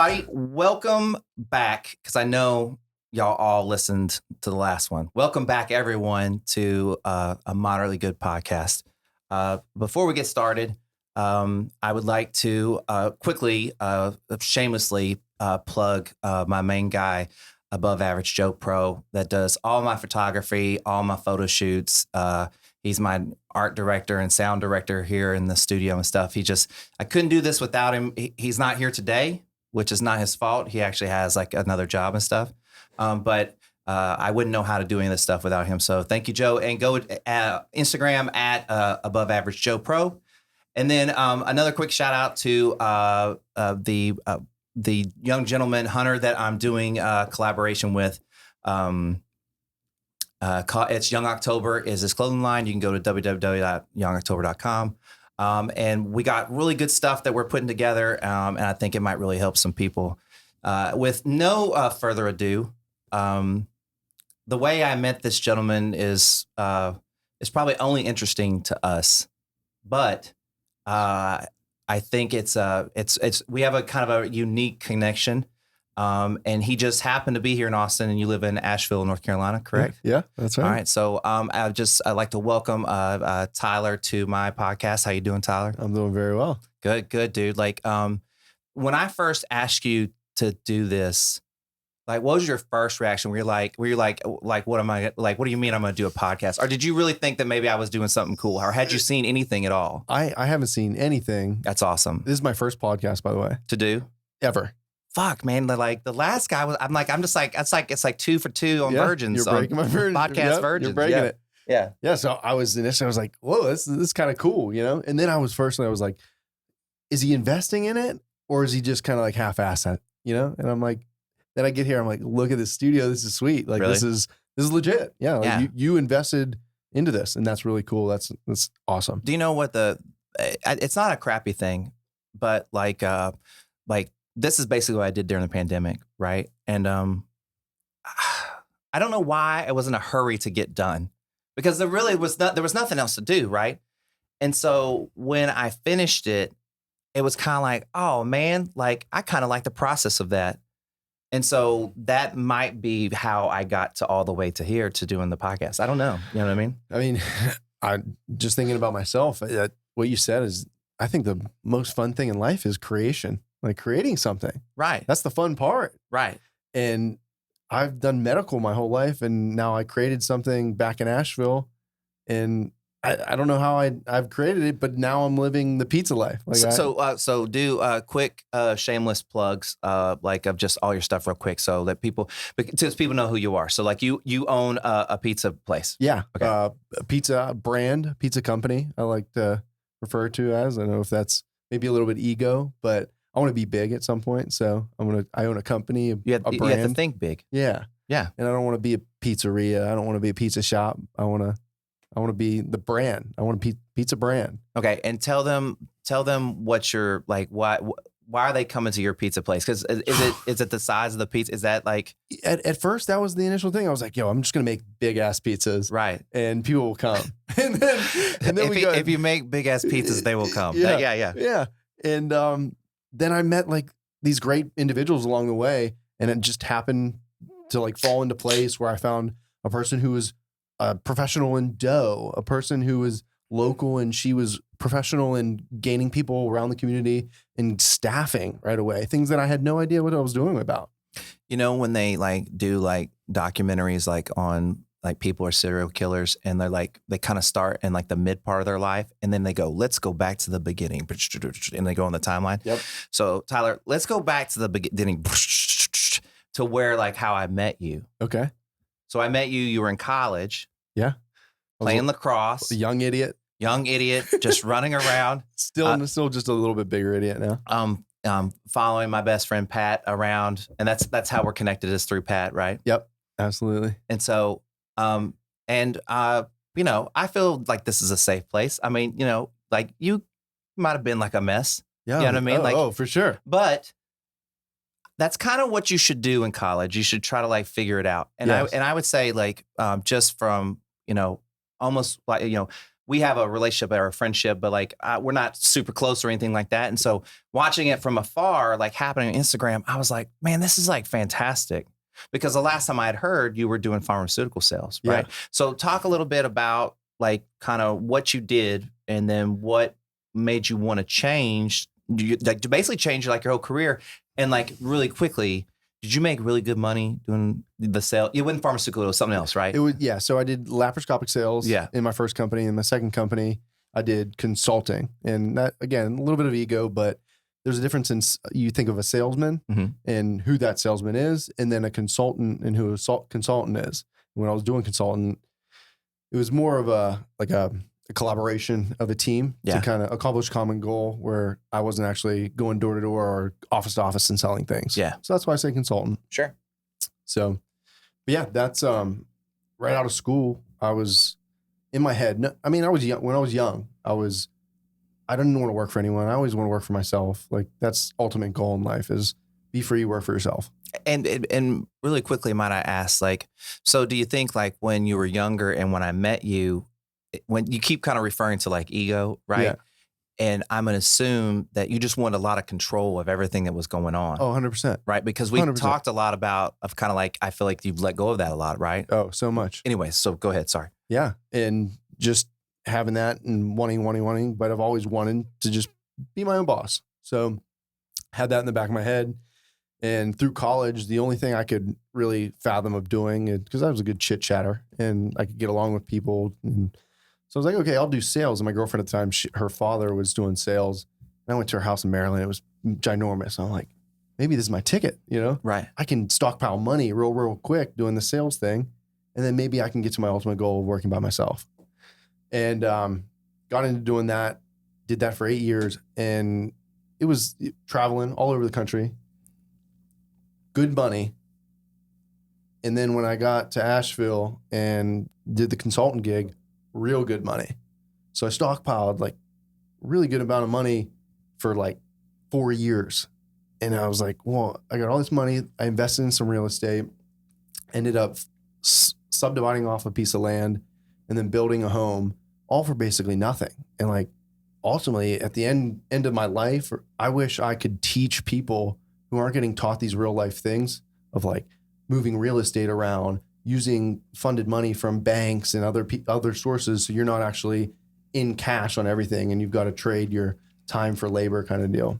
everybody. Welcome back, because I know y'all all listened to the last one. Welcome back, everyone, to a moderately good podcast. Before we get started, I would like to quickly, shamelessly plug my main guy, Above Average Joe Pro, that does all my photography, all my photo shoots. He's my art director and sound director here in the studio and stuff. I couldn't do this without him. He's not here today, which is not his fault. He actually has like another job and stuff. But I wouldn't know how to do any of this stuff without him. So thank you, Joe. And go Instagram at Above Average Joe Pro. And then another quick shout out to the young gentleman, Hunter, that I'm doing collaboration with. It's Young October is his clothing line. You can go to www.youngoctober.com. And we got really good stuff that we're putting together. And I think it might really help some people. With no further ado, the way I met this gentleman is probably only interesting to us, but I think it's we have a kind of a unique connection. And he just happened to be here in Austin, and you live in Asheville, North Carolina, correct? Yeah, that's right. All right. So I'd like to welcome Tyler to my podcast. How you doing, Tyler? I'm doing very well. Good, dude. Like when I first asked you to do this, like, what was your first reaction? Were you like, what am I like? What do you mean I'm going to do a podcast? Or did you really think that maybe I was doing something cool? Or had you seen anything at all? I haven't seen anything. That's awesome. This is my first podcast, by the way. To do? Ever. Fuck, man. Like the last guy was, it's like 2 for 2 on virgins. You're breaking my virgin. Podcast virgins. You're breaking it. Yeah. Yeah. So I was like, whoa, this is kind of cool, you know? And then I was like, is he investing in it? Or is he just kind of like half-assed, you know? And I'm like, then I get here, I'm like, look at this studio. This is sweet. Like, really? this is legit. Yeah. Like Yeah. You invested into this, and that's really cool. That's awesome. Do you know what it's not a crappy thing, but like this is basically what I did during the pandemic. Right. And, I don't know why I was in a hurry to get done, because there was nothing else to do. Right. And so when I finished it, it was kind of like, oh man, like I kind of like the process of that. And so that might be how I got to all the way to here to doing the podcast. I don't know. You know what I mean? I mean, I'm just thinking about myself. What you said is, I think the most fun thing in life is creation, like creating something. Right. That's the fun part. Right. And I've done medical my whole life, and now I created something back in Asheville, and I don't know how I've created it, but now I'm living the pizza life. Like so do quick shameless plugs like of just all your stuff real quick, so that people know who you are. So like you own a pizza place. Yeah. Okay. A pizza brand, pizza company, I like to refer to as. I don't know if that's maybe a little bit ego, but I want to be big at some point. So I own a company, a brand. You have to think big. Yeah. Yeah. And I don't want to be a pizzeria. I don't want to be a pizza shop. I want to be the brand. I want a pizza brand. Okay, and tell them what you're like. Why are they coming to your pizza place? Because is it the size of the pizza? Is that like at first that was the initial thing? I was like, yo, I'm just gonna make big ass pizzas, right? And people will come. and then if you make big ass pizzas, they will come. Yeah. And then I met like these great individuals along the way, and it just happened to like fall into place where I found a person who was a professional in dough, a person who was local, and she was professional in gaining people around the community and staffing right away. Things that I had no idea what I was doing about. You know, when they like do like documentaries like on like people are serial killers, and they kind of start in like the mid part of their life, and then they go, let's go back to the beginning, and they go on the timeline. Yep. So Tyler, let's go back to the beginning to where like how I met you. Okay. So I met you. You were in college. Yeah. Playing lacrosse. A young idiot, just running around. Still just a little bit bigger idiot now. Following my best friend Pat around, and that's how we're connected, is through Pat, right? Yep, absolutely. And so, you know, I feel like this is a safe place. I mean, you know, like you might have been like a mess. Yeah, you know what I mean? Oh, for sure. But that's kind of what you should do in college. You should try to like figure it out. And yes. I would say like, just from, you know, almost like, you know, we have a relationship or a friendship, but like we're not super close or anything like that. And so watching it from afar, like happening on Instagram, I was like, man, this is like fantastic. Because the last time I had heard you were doing pharmaceutical sales, right? Yeah. So talk a little bit about like kind of what you did and then what made you want to change, like to basically change like your whole career. And like really quickly, did you make really good money doing the sale? It wasn't pharmaceutical, it was something else, right? It was, yeah. So I did laparoscopic sales in my first company. In my second company, I did consulting. And that, again, a little bit of ego, but there's a difference in you think of a salesman and who that salesman is, and then a consultant and who a consultant is. When I was doing consultant, it was more of a collaboration of a team to kind of accomplish a common goal where I wasn't actually going door to door or office to office and selling things. Yeah. So that's why I say consultant. Sure. So, but yeah, that's right out of school. I was in my head. No, I mean, I was young. When I was young, I didn't want to work for anyone. I always want to work for myself. Like that's ultimate goal in life is be free, work for yourself. And really quickly, might I ask, like, so do you think like when you were younger and when I met you, when you keep kind of referring to like ego, right? Yeah. And I'm going to assume that you just want a lot of control of everything that was going on. Oh, 100%. Right? Because we talked a lot about of kind of like, I feel like you've let go of that a lot, right? Oh, so much. Anyway, so go ahead. Sorry. Yeah. And just having that and wanting, but I've always wanted to just be my own boss. So had that in the back of my head. And through college, the only thing I could really fathom of doing it, because I was a good chit chatter and I could get along with people. And so I was like, okay, I'll do sales. And my girlfriend at the time, her father was doing sales. And I went to her house in Maryland. It was ginormous. I'm like, maybe this is my ticket, you know? Right. I can stockpile money real quick doing the sales thing. And then maybe I can get to my ultimate goal of working by myself. And got into doing that, did that for 8 years. And it was traveling all over the country. Good money. And then when I got to Asheville and did the consultant gig, real good money. So I stockpiled like really good amount of money for like 4 years. And I was like, well, I got all this money. I invested in some real estate, ended up subdividing off a piece of land and then building a home, all for basically nothing. And like ultimately at the end of my life, I wish I could teach people who aren't getting taught these real life things of like moving real estate around, using funded money from banks and other sources. So you're not actually in cash on everything and you've got to trade your time for labor kind of deal.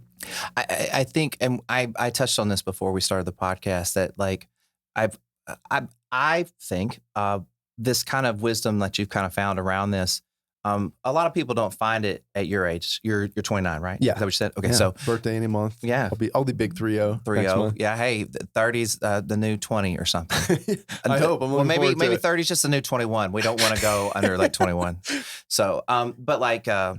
I think, and I touched on this before we started the podcast, that like I think this kind of wisdom that you've kind of found around this, a lot of people don't find it at your age. You're 29, right? Yeah. Is that what you said? Okay. Yeah. So birthday any month. Yeah. I'll be big 3-0. 3-0. Yeah. Hey, 30's the new 20 or something. I hope. Well, maybe 30's just the new 21. We don't want to go under like 21. So, but like, I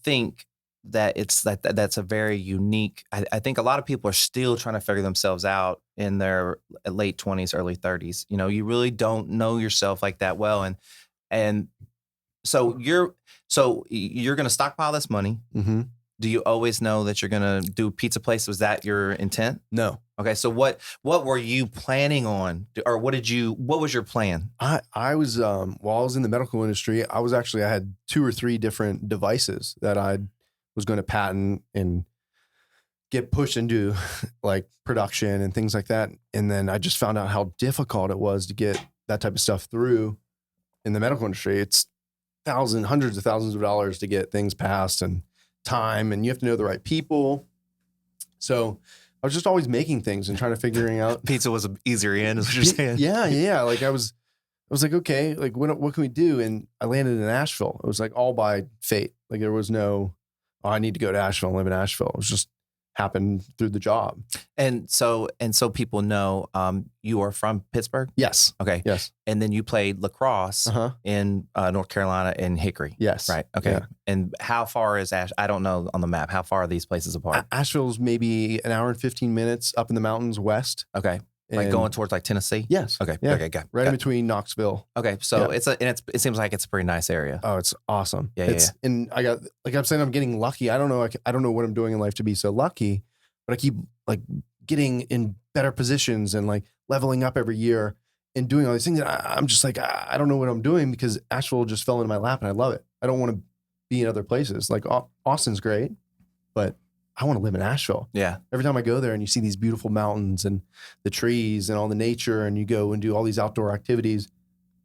think that that's a very unique, I think a lot of people are still trying to figure themselves out in their late 20s, early 30s. You know, you really don't know yourself like that well. And so you're going to stockpile this money. Mm-hmm. Do you always know that you're going to do pizza place? Was that your intent? No. Okay. So what were you planning on, or what was your plan? I was, while I was in the medical industry, I had 2 or 3 different devices that I was going to patent and get pushed into like production and things like that. And then I just found out how difficult it was to get that type of stuff through in the medical industry. It's hundreds of thousands of dollars to get things passed and time, and you have to know the right people. So I was just always making things and trying to figuring out. Pizza was an easier end, is what you're saying. Yeah. Like I was like, okay, like what can we do? And I landed in Asheville. It was like all by fate. Like there was no, I need to go to Asheville and live in Asheville. It was just happened through the job. And so people know you are from Pittsburgh? Yes. Okay. Yes. And then you played lacrosse in North Carolina in Hickory. Yes. Right. Okay. Yeah. And how far is I don't know on the map. How far are these places apart? Asheville's maybe an hour and 15 minutes up in the mountains west. Okay. Like going towards like Tennessee? Yes. Okay. Yeah. Okay. Right in between Knoxville. Okay. So it seems like it's a pretty nice area. Oh, it's awesome. Yeah. And I got, like I'm saying, I'm getting lucky. I don't know what I'm doing in life to be so lucky, but I keep like getting in better positions and like leveling up every year. and doing all these things. And I'm just like, I don't know what I'm doing because Asheville just fell into my lap and I love it. I don't want to be in other places. Like Austin's great, but I want to live in Asheville. Yeah. Every time I go there and you see these beautiful mountains and the trees and all the nature, and you go and do all these outdoor activities,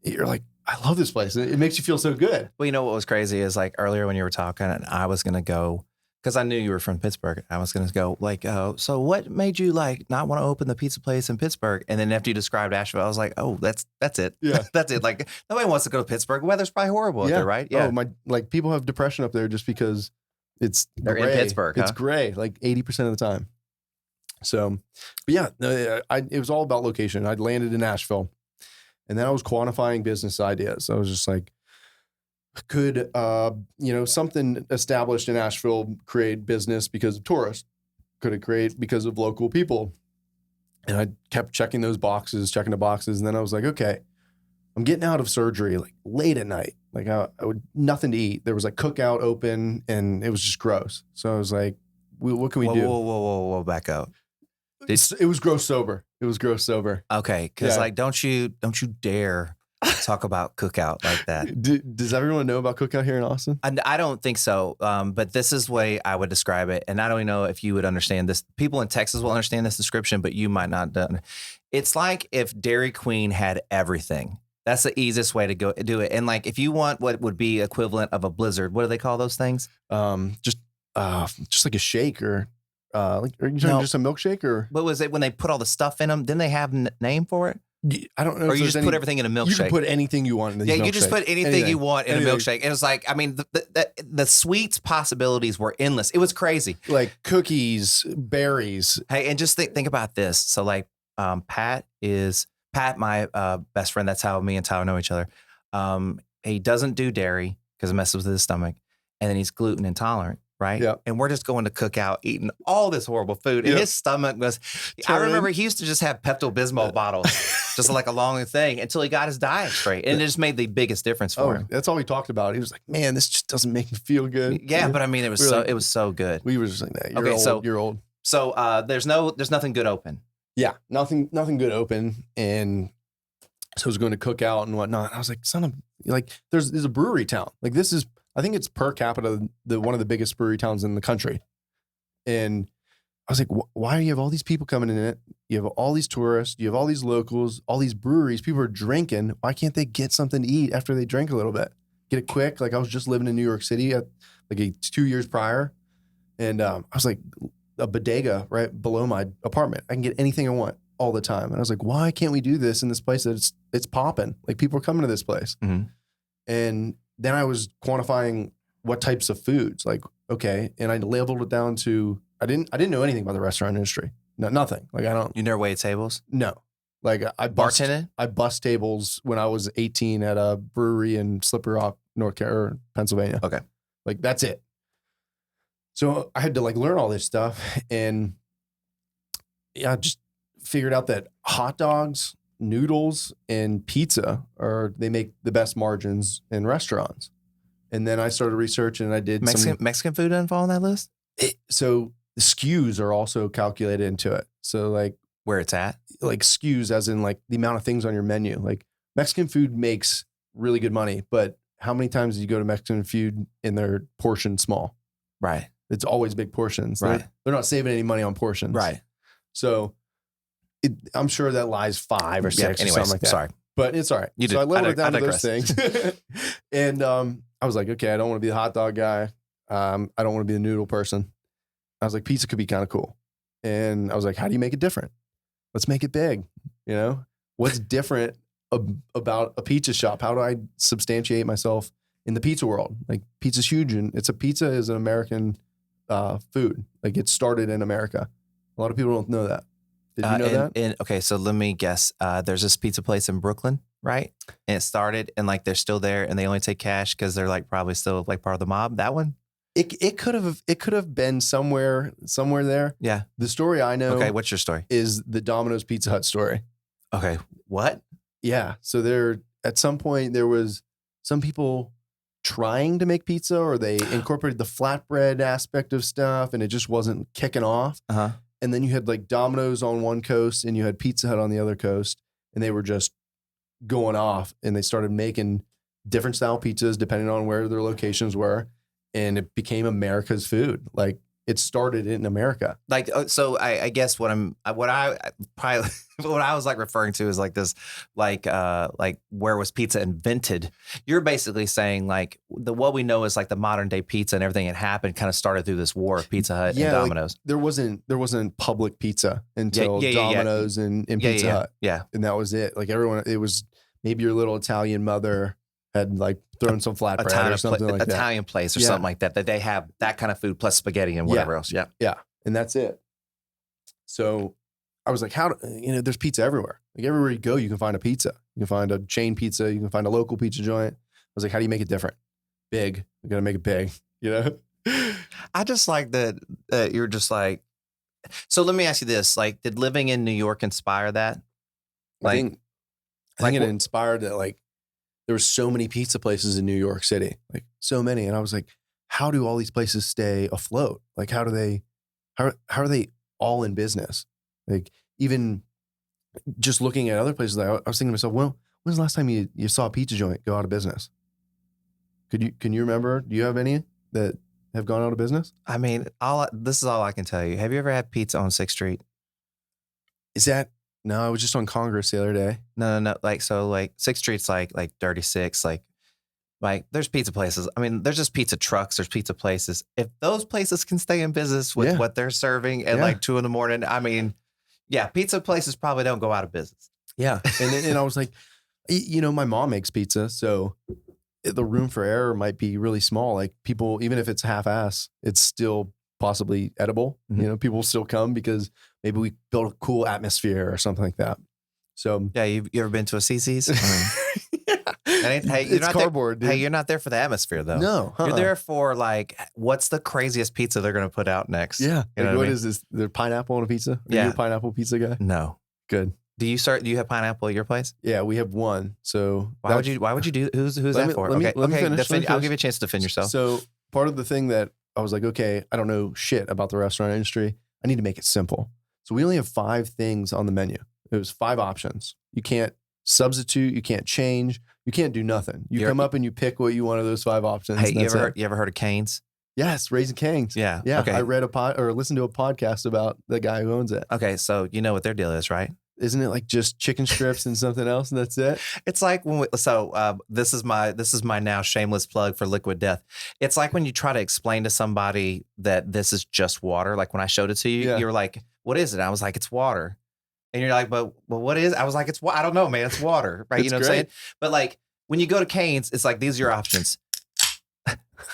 you're like, I love this place. It makes you feel so good. Well, you know what was crazy is like earlier when you were talking, and I was going to go, because I knew you were from Pittsburgh. I was going to go like, so what made you like not want to open the pizza place in Pittsburgh? And then after you described Asheville, I was like, oh, that's it. Yeah. That's it. Like nobody wants to go to Pittsburgh. The weather's probably horrible up there, right? Yeah. Oh, like people have depression up there just because they're in Pittsburgh. It's gray like 80% of the time. So, but yeah, it was all about location. I'd landed in Asheville, and then I was quantifying business ideas. I was just like, could something established in Asheville create business because of tourists? Could it create because of local people? And I kept checking the boxes, and then I was like, okay, I'm getting out of surgery like late at night. Like I would nothing to eat. There was like cookout open, and it was just gross. So I was like, what can we do? Whoa, back up. It was gross sober. It was gross sober. Okay, because like, don't you dare talk about cookout like that. Does everyone know about cookout here in Austin? I don't think so. But this is the way I would describe it. And I don't even know if you would understand this. People in Texas will understand this description, but you might not. It's like if Dairy Queen had everything. That's the easiest way to go do it. And like, if you want what would be equivalent of a blizzard, what do they call those things? Just like a shake or are you talking just a milkshake or? What was it when they put all the stuff in them? Didn't they have a name for it? I don't know. Or you just put everything in a milkshake. You can put anything you want in the milkshake. You just put anything you want in a milkshake. And it was like, I mean, the sweets possibilities were endless. It was crazy. Like cookies, berries. Hey, and just think about this. So like, Pat, my best friend. That's how me and Tyler know each other. He doesn't do dairy because it messes with his stomach. And then he's gluten intolerant. Right. Yeah. And we're just going to Cookout, eating all this horrible food. And his stomach was, I remember he used to just have Pepto-Bismol bottles, just like a long thing until he got his diet straight. And it just made the biggest difference for him. That's all he talked about. He was like, man, this just doesn't make me feel good. Yeah. But I mean, it was so good. We were just like that. You're old. So there's nothing good open. Yeah. Nothing good open. And so I was going to Cookout and whatnot. And I was like, there's a brewery town. Like I think it's per capita one of the biggest brewery towns in the country. And I was like, why do you have all these people coming in it? You have all these tourists, you have all these locals, all these breweries, people are drinking. Why can't they get something to eat after they drink a little bit? Get it quick. Like I was just living in New York City 2 years prior. And I was like a bodega right below my apartment. I can get anything I want all the time. And I was like, why can't we do this in this place that it's popping? Like people are coming to this place. Mm-hmm. And then I was quantifying what types of foods, like, okay. And I labeled it down to, I didn't know anything about the restaurant industry. No, nothing. Like You never waited tables? No. Like I bust tables when I was 18 at a brewery in Slippery Rock, North Carolina, Pennsylvania. Okay. Like that's it. So I had to like learn all this stuff, and I just figured out that hot dogs, noodles, and pizza they make the best margins in restaurants. And then I started researching, and I did Mexican food doesn't fall on that list. So the SKUs are also calculated into it. So like where it's at, like SKUs as in like the amount of things on your menu. Like Mexican food makes really good money, but how many times do you go to Mexican food and they're portioned small? Right. It's always big portions. Right. They're not saving any money on portions. Right. So I'm sure that lies 5 or 6 or something like that. Sorry. But it's all right. So I leveled it down to those things. And I was like, okay, I don't want to be the hot dog guy. I don't want to be the noodle person. I was like, pizza could be kind of cool. And I was like, how do you make it different? Let's make it big. You know, what's different about a pizza shop? How do I substantiate myself in the pizza world? Like pizza's huge, and pizza is an American food. Like it started in America. A lot of people don't know that. Did you know that? Okay, so let me guess. There's this pizza place in Brooklyn, right? And it started, and like they're still there, and they only take cash because they're like probably still like part of the mob. That one? It could have been somewhere there. Yeah. The story I know. Okay, what's your story? Is the Domino's Pizza Hut story. Okay, what? Yeah. So at some point there was some people trying to make pizza, or they incorporated the flatbread aspect of stuff, and it just wasn't kicking off. Uh-huh. And then you had like Domino's on one coast and you had Pizza Hut on the other coast, and they were just going off, and they started making different style pizzas depending on where their locations were, and it became America's food. Like it started in America. Like, so I guess what I probably what I was like referring to is like this, like where was pizza invented? You're basically saying like what we know is like the modern day pizza and everything that happened kind of started through this war of Pizza Hut and Domino's. Like there wasn't public pizza until Domino's and Pizza Hut. Yeah. And that was it. Like everyone, it was maybe your little Italian mother had like thrown some flatbread or something like that. Italian place or something like that they have that kind of food plus spaghetti and whatever else. Yeah. Yeah. And that's it. So I was like, there's pizza everywhere. Like everywhere you go, you can find a pizza. You can find a chain pizza. You can find a local pizza joint. I was like, how do you make it different? Big. You got to make it big, I just like that you're just like, so let me ask you this, like, did living in New York inspire that? I think it inspired that, like, there were so many pizza places in New York City, like so many. And I was like, how do all these places stay afloat? Like, how are they all in business? Like, even just looking at other places, I was thinking to myself, well, when's the last time you saw a pizza joint go out of business? Can you remember? Do you have any that have gone out of business? I mean, this is all I can tell you. Have you ever had pizza on 6th Street? No, I was just on Congress the other day. No. Like, so like 6th Street's like 36, like there's pizza places. I mean, there's just pizza trucks. There's pizza places. If those places can stay in business with what they're serving at like 2 a.m, I mean, yeah, pizza places probably don't go out of business. Yeah. And I was like, my mom makes pizza. So the room for error might be really small. Like people, even if it's half-ass, it's still possibly edible. Mm-hmm. People still come because maybe we built a cool atmosphere or something like that. So yeah, you ever been to a CC's? It's cardboard. Hey, you're not there for the atmosphere though. No, you're there for like, what's the craziest pizza they're going to put out next? Yeah, what is this? The pineapple on a pizza? Are you a pineapple pizza guy? No. Good. Do you have pineapple at your place? Yeah, we have one. So why would you do? Who's that for? Let me finish. I'll give you a chance to defend yourself. So part of the thing that I was like, okay, I don't know shit about the restaurant industry. I need to make it simple. So we only have 5 things on the menu. It was 5 options. You can't substitute. You can't change. You can't do nothing. You come up and you pick what you want of those 5 options. Hey, you ever heard of Cane's? Yes, Raising Cane's. Yeah. Yeah. Okay. I read listened to a podcast about the guy who owns it. Okay, so you know what their deal is, right? Isn't it like just chicken strips and something else and that's it? It's like this is my now shameless plug for Liquid Death. It's like when you try to explain to somebody that this is just water. Like when I showed it to you, you were like, "What is it?" I was like, "It's water." And you're like, "But what is?" I was like, "I don't know, man. It's water." Right? You know what I'm saying? But like when you go to Cane's, it's like these are your options.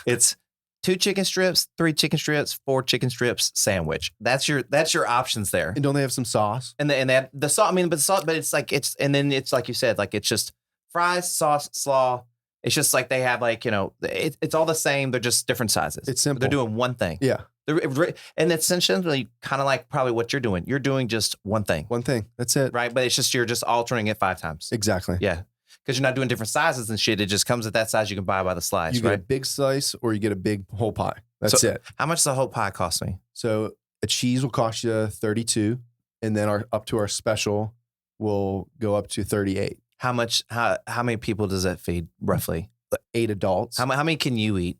It's 2 chicken strips, 3 chicken strips, 4 chicken strips, sandwich. That's your options there. And don't they have some sauce? And they have the sauce. I mean, but the sauce, but it's like and then it's like you said, like it's just fries, sauce, slaw. It's just like they have like it's all the same. They're just different sizes. It's simple. They're doing one thing. Yeah. And it's essentially kind of like probably what you're doing. You're doing just one thing. One thing. That's it. Right. But it's just you're just altering it 5 times. Exactly. Yeah. Because you're not doing different sizes and shit. It just comes at that size you can buy by the slice. You get a big slice or you get a big whole pie. That's it. How much does a whole pie cost me? So a cheese will cost you $32, and then up to our special will go up to $38. How much? How many people does that feed roughly? 8 adults. How many can you eat?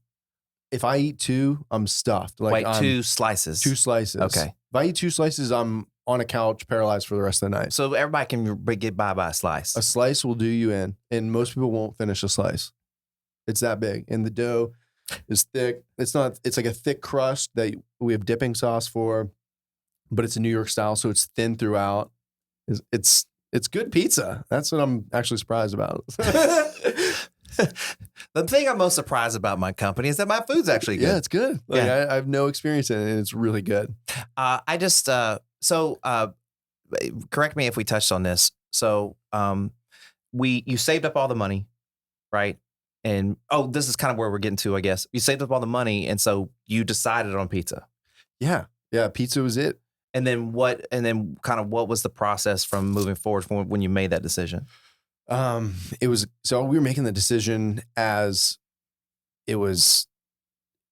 If I eat 2, I'm stuffed. Like 2 slices. 2 slices. Okay. If I eat 2 slices, I'm on a couch paralyzed for the rest of the night. So everybody can get by a slice. A slice will do you in, and most people won't finish a slice. It's that big, and the dough is thick. It's like a thick crust that we have dipping sauce for, but it's a New York style, so it's thin throughout. It's good pizza. That's what I'm actually surprised about. The thing I'm most surprised about my company is that my food's actually good. Yeah, it's good. Like, I have no experience in it, and it's really good. I just correct me if we touched on this. So you saved up all the money, right? And this is kind of where we're getting to, I guess. You saved up all the money, and so you decided on pizza. Yeah, pizza was it. And then what was the process from moving forward from when you made that decision? It was, so we were making the decision as it was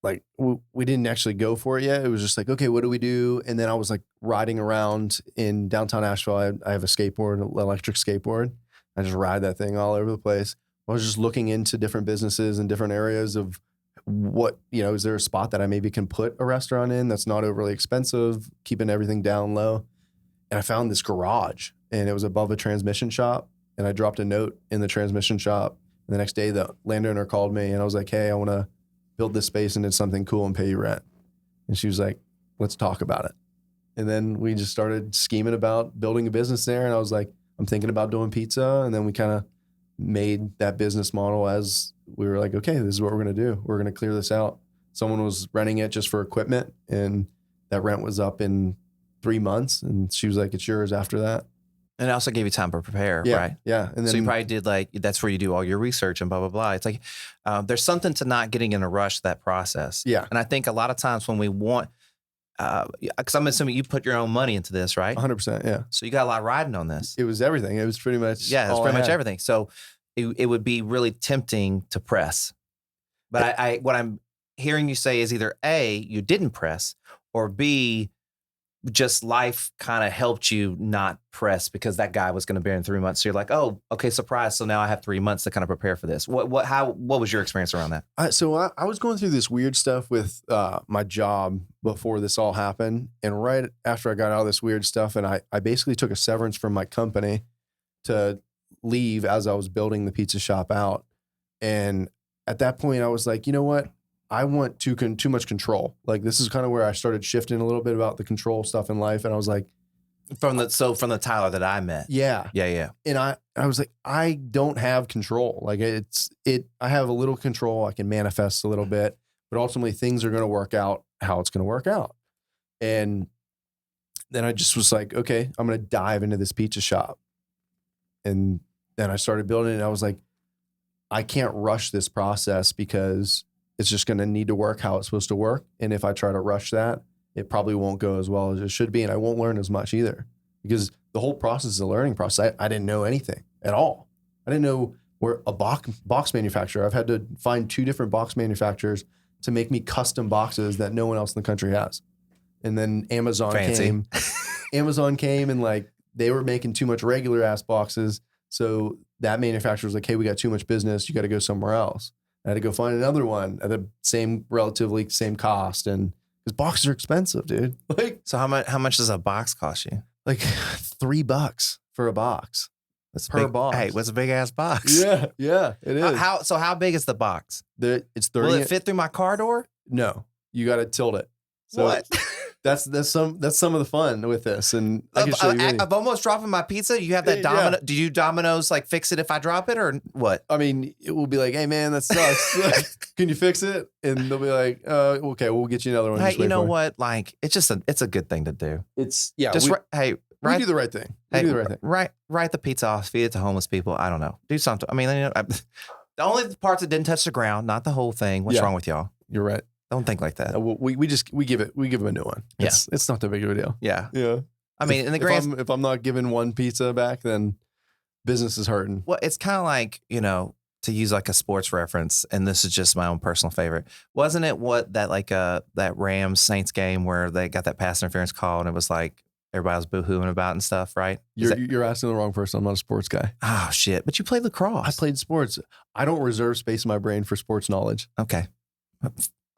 like, we didn't actually go for it yet. It was just like, okay, what do we do? And then I was like riding around in downtown Asheville. I have a skateboard, an electric skateboard. I just ride that thing all over the place. I was just looking into different businesses and different areas of what, is there a spot that I maybe can put a restaurant in that's not overly expensive, keeping everything down low. And I found this garage, and it was above a transmission shop. And I dropped a note in the transmission shop. And the next day, the landowner called me, and I was like, hey, I want to build this space into something cool and pay you rent. And she was like, let's talk about it. And then we just started scheming about building a business there. And I was like, I'm thinking about doing pizza. And then we kind of made that business model as we were like, okay, this is what we're going to do. We're going to clear this out. Someone was renting it just for equipment, and that rent was up in 3 months. And she was like, it's yours after that. And it also gave you time to prepare, Yeah, right? yeah. And then, so you probably did that's where you do all your research and blah, blah, blah. It's like there's something to not getting in a rush, that process. Yeah. And I think a lot of times when we want, because I'm assuming you put your own money into this, right? 100%, yeah. So you got a lot riding on this. It was everything. It was pretty much Yeah, it's all pretty I much had. everything. So it would be really tempting to press. But I what I'm hearing you say is either A, you didn't press, or B, just life kind of helped you not press because that guy was going to be in 3 months. So you're like, oh, okay, surprise. So now I have 3 months to kind of prepare for this. What was your experience around that? I was going through this weird stuff with my job before this all happened. And right after I got out of this weird stuff, and I basically took a severance from my company to leave as I was building the pizza shop out. And at that point, I was like, you know what? I want too much control. Like, this is kind of where I started shifting a little bit about the control stuff in life. And I was like, From the Tyler that I met. yeah. Yeah. And I was like, I don't have control. Like, I have a little control. I can manifest a little bit, but ultimately things are going to work out how it's going to work out. And then I just was like, okay, I'm going to dive into this pizza shop. And then I started building it, and I was like, I can't rush this process because it's just going to need to work how it's supposed to work. And if I try to rush that, it probably won't go as well as it should be. And I won't learn as much either, because the whole process is a learning process. I didn't know anything at all. I didn't know where a box manufacturer. I've had to find 2 different box manufacturers to make me custom boxes that no one else in the country has. And then Amazon came. Amazon came, and like, they were making too much regular ass boxes. So that manufacturer was like, hey, we got too much business. You got to go somewhere else. I had to go find another one at the relatively same cost. And because boxes are expensive, dude. Like, So how much does a box cost you? like $3 for a box. That's Per big, box. Hey, what's a big ass box? Yeah, it is. How big is the box? It's 30. Will it fit through my car door? No, you got to tilt it. So What? That's some of the fun with this. And I can show you. Of almost dropping my pizza. You have that domino. Yeah. Do you Domino's like fix it if I drop it or what? I mean, it will be like, hey man, that sucks. Like, can you fix it? And they'll be like, okay, we'll get you another one. Hey, Just wait you know for it. what? Like, it's a good thing to do. Just We do the right thing. We do the right thing. Write the pizza off, feed it to homeless people. I don't know. Do something. I mean, the only parts that didn't touch the ground, not the whole thing. What's Yeah. wrong with y'all? You're right. Don't think like that. We give them a new one. It's not that big of a deal. Yeah. Yeah. I mean, in the grand, if I'm not giving one pizza back, then business is hurting. well, it's kind of like, to use like a sports reference, and this is just my own personal favorite. Wasn't it that Rams Saints game where they got that pass interference call and it was like everybody was boo-hooing about and stuff, right? You're asking the wrong person. I'm not a sports guy. Oh shit! But you played lacrosse. I played sports. I don't reserve space in my brain for sports knowledge. Okay.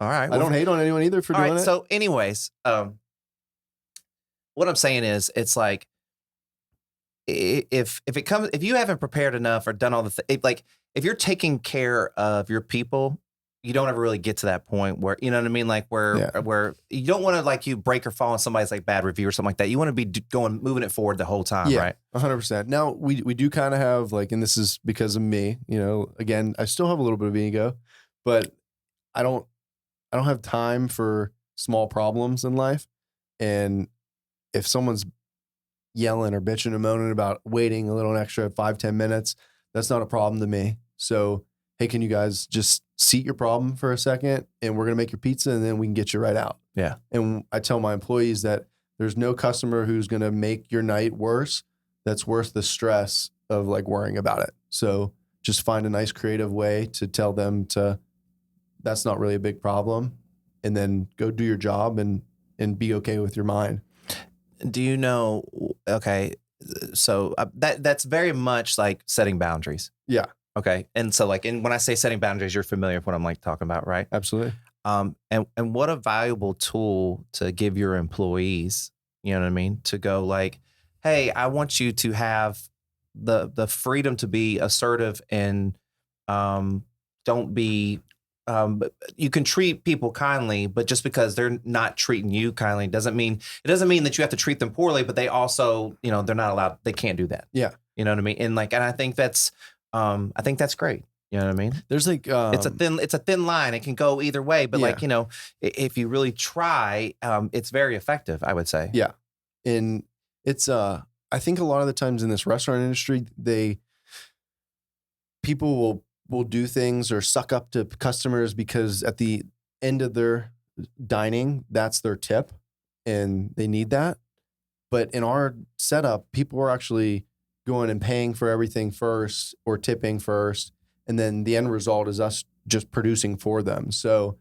All right. I don't hate on anyone either for All doing right. it. So, anyways, what I'm saying is, it's like if you haven't prepared enough or done all the like if you're taking care of your people, you don't ever really get to that point where, you know what I mean, like where you don't want to like you break or fall on somebody's like bad review or something like that. You want to be moving it forward the whole time, right? 100%. Now we do kind of have like, and this is because of me. Again, I still have a little bit of ego, but I don't have time for small problems in life. And if someone's yelling or bitching and moaning about waiting a little extra 5-10 minutes, that's not a problem to me. So, hey, can you guys just seat your problem for a second, and we're going to make your pizza, and then we can get you right out. Yeah. And I tell my employees that there's no customer who's going to make your night worse that's worth the stress of like worrying about it. So just find a nice creative way to tell them that's not really a big problem, and then go do your job and be okay with your mind. Do you know, okay, that's very much like setting boundaries. Yeah, Okay. And so like, and when I say setting boundaries, you're familiar with what I'm like talking about, right? absolutely. And what a valuable tool to give your employees, you know what I mean? To go like, hey, I want you to have the freedom to be assertive and don't be you can treat people kindly, but just because they're not treating you kindly doesn't mean that you have to treat them poorly, but they also, they're not allowed, they can't do that. Yeah. You know what I mean? And like, and I think that's great. You know what I mean? There's like It's a thin line. It can go either way, but like, if you really try, it's very effective, I would say. Yeah. And it's I think a lot of the times in this restaurant industry, people will do things or suck up to customers because at the end of their dining, that's their tip and they need that. But in our setup, people are actually going and paying for everything first or tipping first. And then the end result is us just producing for them. So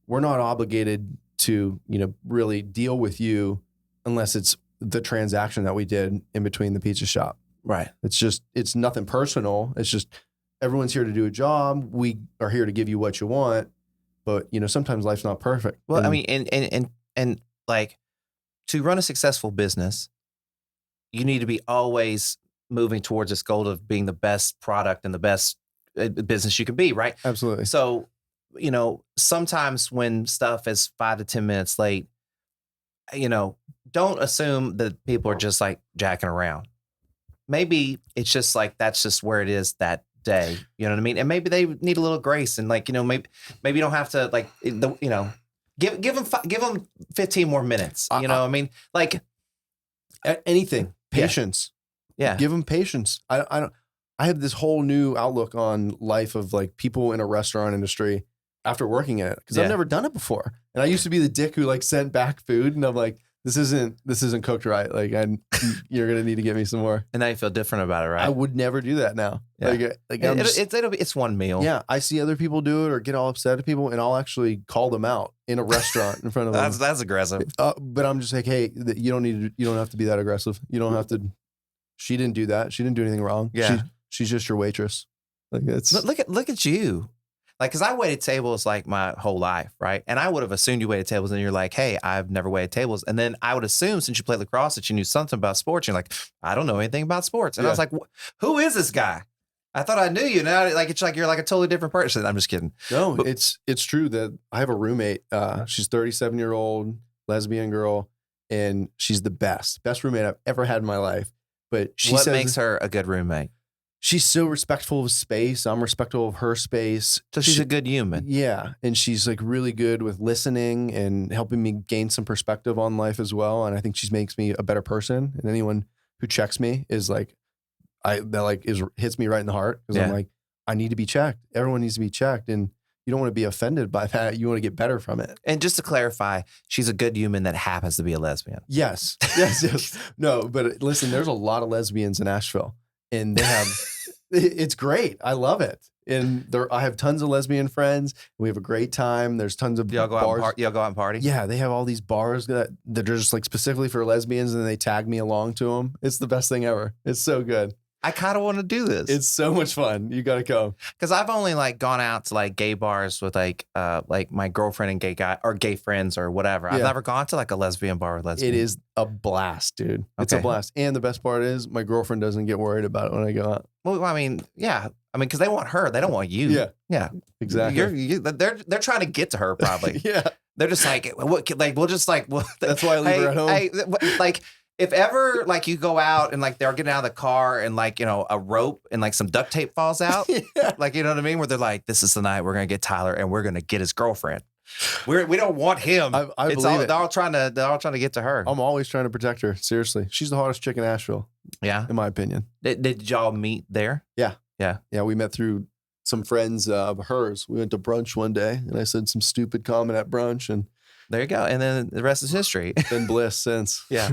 we're not obligated to, really deal with you unless it's the transaction that we did in between the pizza shop. Right. It's nothing personal. It's just everyone's here to do a job. We are here to give you what you want. But, sometimes life's not perfect. Well, I mean, and like to run a successful business, you need to be always moving towards this goal of being the best product and the best business you can be, right? Absolutely. So, sometimes when stuff is 5 to 10 minutes late, don't assume that people are just like jacking around. Maybe it's just like, that's just where it is that day. You know what I mean? And maybe they need a little grace and like, maybe you don't have to like, give them 15 more minutes. I mean, like anything, patience. Yeah. Give them patience. I have this whole new outlook on life of like people in a restaurant industry after working in it because I've never done it before. And I used to be the dick who like sent back food and I'm like, this isn't cooked right. Like you're going to need to get me some more. And now you feel different about it, right? I would never do that now. Yeah. It's one meal. Yeah. I see other people do it or get all upset at people and I'll actually call them out in a restaurant in front of them. That's aggressive. But I'm just like, hey, you don't have to be that aggressive. You don't have to. She didn't do that. She didn't do anything wrong. Yeah. She's just your waitress. Like it's look at you. Like, cause I waited tables like my whole life. Right. And I would have assumed you waited tables and you're like, hey, I've never waited tables. And then I would assume since you played lacrosse that you knew something about sports. You're like, I don't know anything about sports. And I was like, who is this guy? I thought I knew you. Now like, it's like, you're like a totally different person. I'm just kidding. No, but it's true that I have a roommate. She's 37-year-old lesbian girl and she's the best roommate I've ever had in my life. But what makes her a good roommate? She's so respectful of space. I'm respectful of her space. So she's a good human. Yeah. And she's like really good with listening and helping me gain some perspective on life as well. And I think she makes me a better person. And anyone who checks me is like, hits me right in the heart. Cause I'm like, I need to be checked. Everyone needs to be checked. And you don't want to be offended by that. You want to get better from it. And just to clarify, she's a good human that happens to be a lesbian. Yes. Yes. No, but listen, there's a lot of lesbians in Asheville. And they have, it's great. I love it. And I have tons of lesbian friends. We have a great time. There's tons of bars. Y'all go out and party? Yeah, they have all these bars that are just like specifically for lesbians, and they tag me along to them. It's the best thing ever. It's so good. I kind of want to do this. It's so much fun. You got to go. Because I've only like gone out to like gay bars with like my girlfriend and gay guy or gay friends or whatever. Yeah. I've never gone to like a lesbian bar with lesbians. It is a blast, dude. It's a blast. And the best part is my girlfriend doesn't get worried about it when I go out. Well, I mean, yeah. I mean, because they want her. They don't want you. Yeah. Yeah. Exactly. They're trying to get to her probably. Yeah. They're just like, we'll just like. Well, that's why I leave her at home. Hey, like. If ever like you go out and like they're getting out of the car and like, a rope and like some duct tape falls out, like, you know what I mean? Where they're like, this is the night we're going to get Tyler and we're going to get his girlfriend. We don't want him. I believe it. They're all trying to get to her. I'm always trying to protect her. Seriously. She's the hottest chick in Asheville. Yeah. In my opinion. Did y'all meet there? Yeah. Yeah. Yeah. We met through some friends of hers. We went to brunch one day and I said some stupid comment at brunch and there you go. And then the rest is history. Been bliss since. Yeah.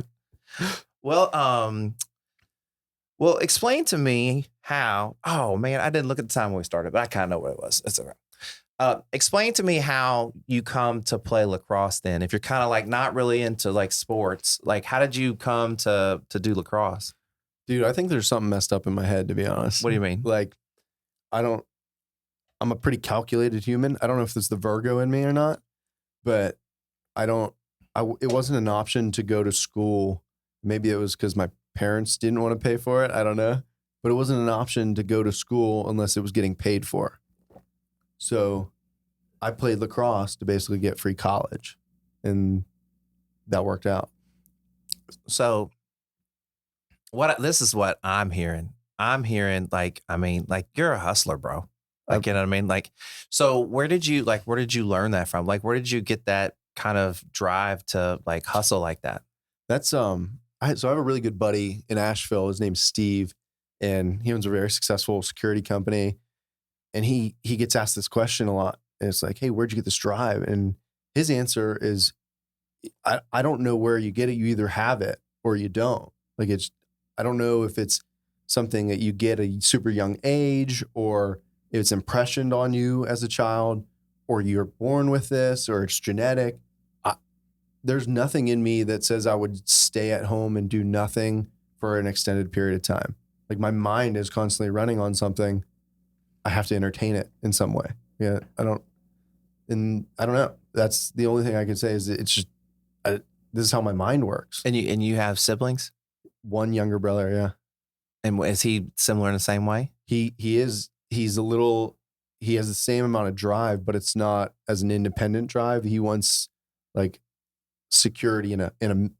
Well, explain to me how. Oh man, I didn't look at the time when we started, but I kind of know what it was. It's all right. Explain to me how you come to play lacrosse. Then, if you're kind of like not really into like sports, like how did you come to do lacrosse? Dude, I think there's something messed up in my head, to be honest. What do you mean? Like, I'm a pretty calculated human. I don't know if it's the Virgo in me or not, but it wasn't an option to go to school. Maybe it was because my parents didn't want to pay for it. I don't know. But it wasn't an option to go to school unless it was getting paid for. So I played lacrosse to basically get free college. And that worked out. So this is what I'm hearing. I'm hearing like you're a hustler, bro. Like, you know what I mean? Like, so where did you learn that from? Like, where did you get that kind of drive to like hustle like that? That's, so I have a really good buddy in Asheville. His name's Steve, and he owns a very successful security company. And he gets asked this question a lot. And it's like, hey, where'd you get this drive? And his answer is, I don't know where you get it. You either have it or you don't. Like, I don't know if it's something that you get at a super young age, or if it's impressioned on you as a child, or you're born with this, or it's genetic. There's nothing in me that says I would stay at home and do nothing for an extended period of time. Like, my mind is constantly running on something. I have to entertain it in some way. Yeah, I don't know. That's the only thing I can say is it's just, this is how my mind works. And you have siblings? One younger brother, yeah. And is he similar in the same way? He is. He has the same amount of drive, but it's not as an independent drive. He wants like security in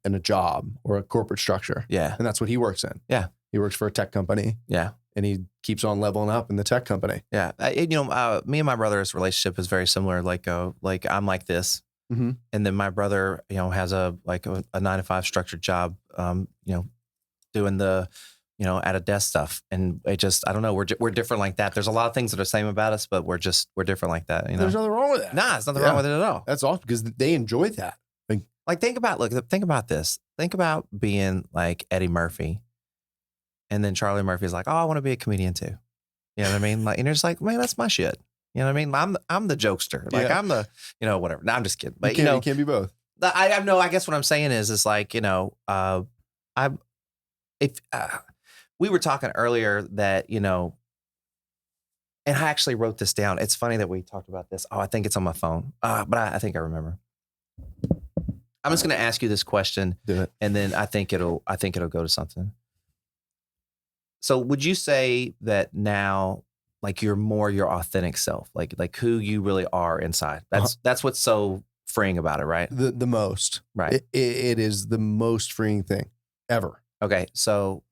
a job or a corporate structure. Yeah. And that's what he works in. Yeah. He works for a tech company. Yeah. And he keeps on leveling up in the tech company. Yeah. Me and my brother's relationship is very similar. Like I'm like this. Mm-hmm. And then my brother, has a 9-to-5 structured job, doing the, at a desk stuff. And I don't know. We're different like that. There's a lot of things that are the same about us, but we're different like that. There's nothing wrong with that. Nah, there's nothing wrong with it at all. That's awesome because they enjoy that. Like think about this. Think about being like Eddie Murphy. And then Charlie Murphy's like, oh, I want to be a comedian too. You know what I mean? Like, and you're just like, man, that's my shit. You know what I mean? I'm the jokester. Like I'm the, whatever. No, I'm just kidding. But you can't be both. I know. I guess what I'm saying is like, we were talking earlier that, and I actually wrote this down. It's funny that we talked about this. Oh, I think it's on my phone. But I think I remember. I'm just going to ask you this question. Do it. And then I think it'll go to something. So would you say that now, like you're more your authentic self, like who you really are inside? That's what's so freeing about it, right? The most, right? It is the most freeing thing ever. Okay, so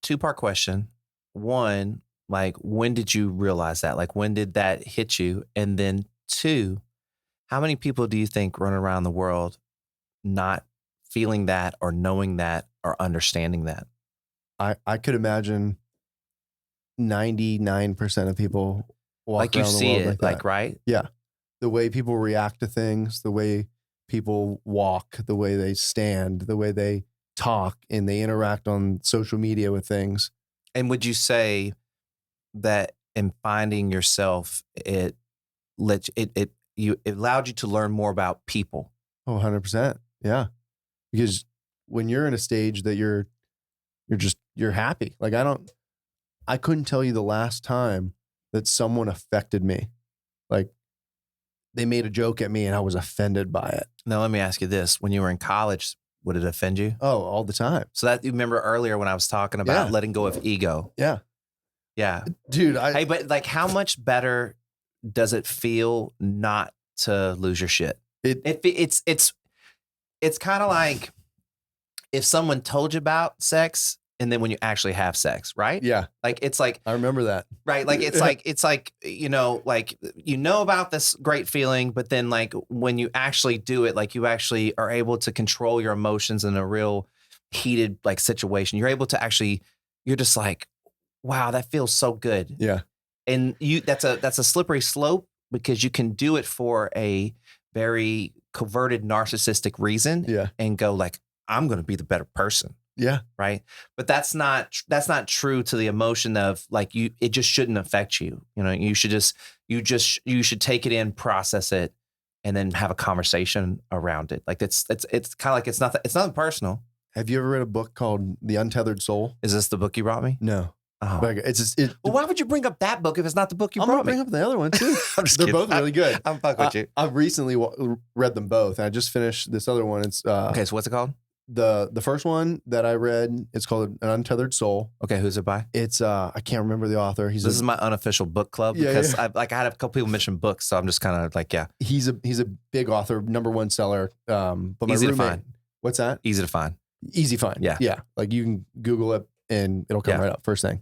2-part question. One, like when did you realize that? Like when did that hit you? And then 2, how many people do you think run around the world not feeling that or knowing that or understanding that? I could imagine 99% of people walk like you around the see world it, like that. like, right? Yeah. The way people react to things, the way people walk, the way they stand, the way they talk, and they interact on social media with things. And would you say that in finding yourself, it allowed you to learn more about people? Oh, 100%. Yeah. Because when you're in a stage that you're happy. Like I couldn't tell you the last time that someone affected me. Like they made a joke at me and I was offended by it. Now, let me ask you this. When you were in college, would it offend you? Oh, all the time. So that you remember earlier when I was talking about letting go of ego. Yeah. Yeah. Dude, hey, but like how much better does it feel not to lose your shit? It's kind of like if someone told you about sex and then when you actually have sex, right? Yeah. Like, it's like, I remember that. Right. Like, it's like, like, about this great feeling, but then like when you actually do it, like you actually are able to control your emotions in a real heated like situation. You're able to actually, you're just like, wow, that feels so good. Yeah. And that's a slippery slope because you can do it for a very coverted narcissistic reason. Yeah. And go like, I'm going to be the better person. Yeah. Right. But that's not true to the emotion of like it just shouldn't affect you. You should take it in, process it, and then have a conversation around it. Like it's kind of like it's nothing personal. Have you ever read a book called The Untethered Soul? Is this the book you brought me? No. Oh. But it's just, Well, why would you bring up that book if it's not the book you I'm brought gonna bring me? up the other one too. I'm just They're kidding. both really good. I'm fucking with you. I've recently read them both, and I just finished this other one. It's Okay, so what's it called? the first one that I read. It's called An Untethered Soul. Okay, who's it by? It's I can't remember the author. This is my unofficial book club because I had a couple people mention books, so I'm just kind of like, yeah. He's a big author, #1 seller. But my Easy to roommate, find. what's that? Easy to find. Easy find. Yeah. Yeah. Like you can Google it and it'll come Yeah. right up first thing.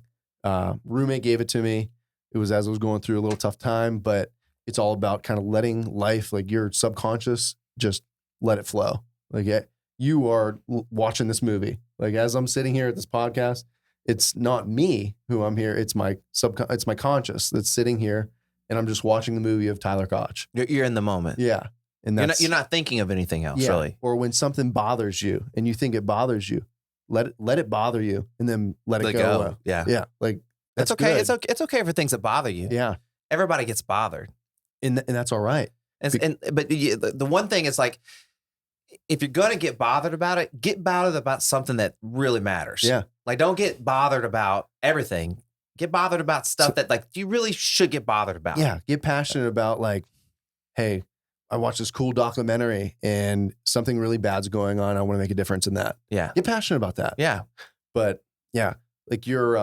Roommate gave it to me. It was as I was going through a little tough time, but it's all about kind of letting life, like your subconscious, just let it flow. Like you are watching this movie. Like as I'm sitting here at this podcast, it's not me who I'm here. It's my it's my conscious that's sitting here, and I'm just watching the movie of Tyler Kotch. You're in the moment. Yeah. And that's, You're not thinking of anything else, really. Or when something bothers you and you think it bothers you, let it bother you and then let it go. Yeah. Yeah. Like that's It's okay. good. It's okay for things that bother you. Yeah. Everybody gets bothered. And that's all right. But the one thing is like, if you're going to get bothered about it, get bothered about something that really matters. Yeah. Like don't get bothered about everything. Get bothered about stuff that like you really should get bothered about. Yeah. Get passionate about like, hey, I watched this cool documentary and something really bad's going on. I want to make a difference in that. Yeah. Get passionate about that. Yeah. But yeah, like you're,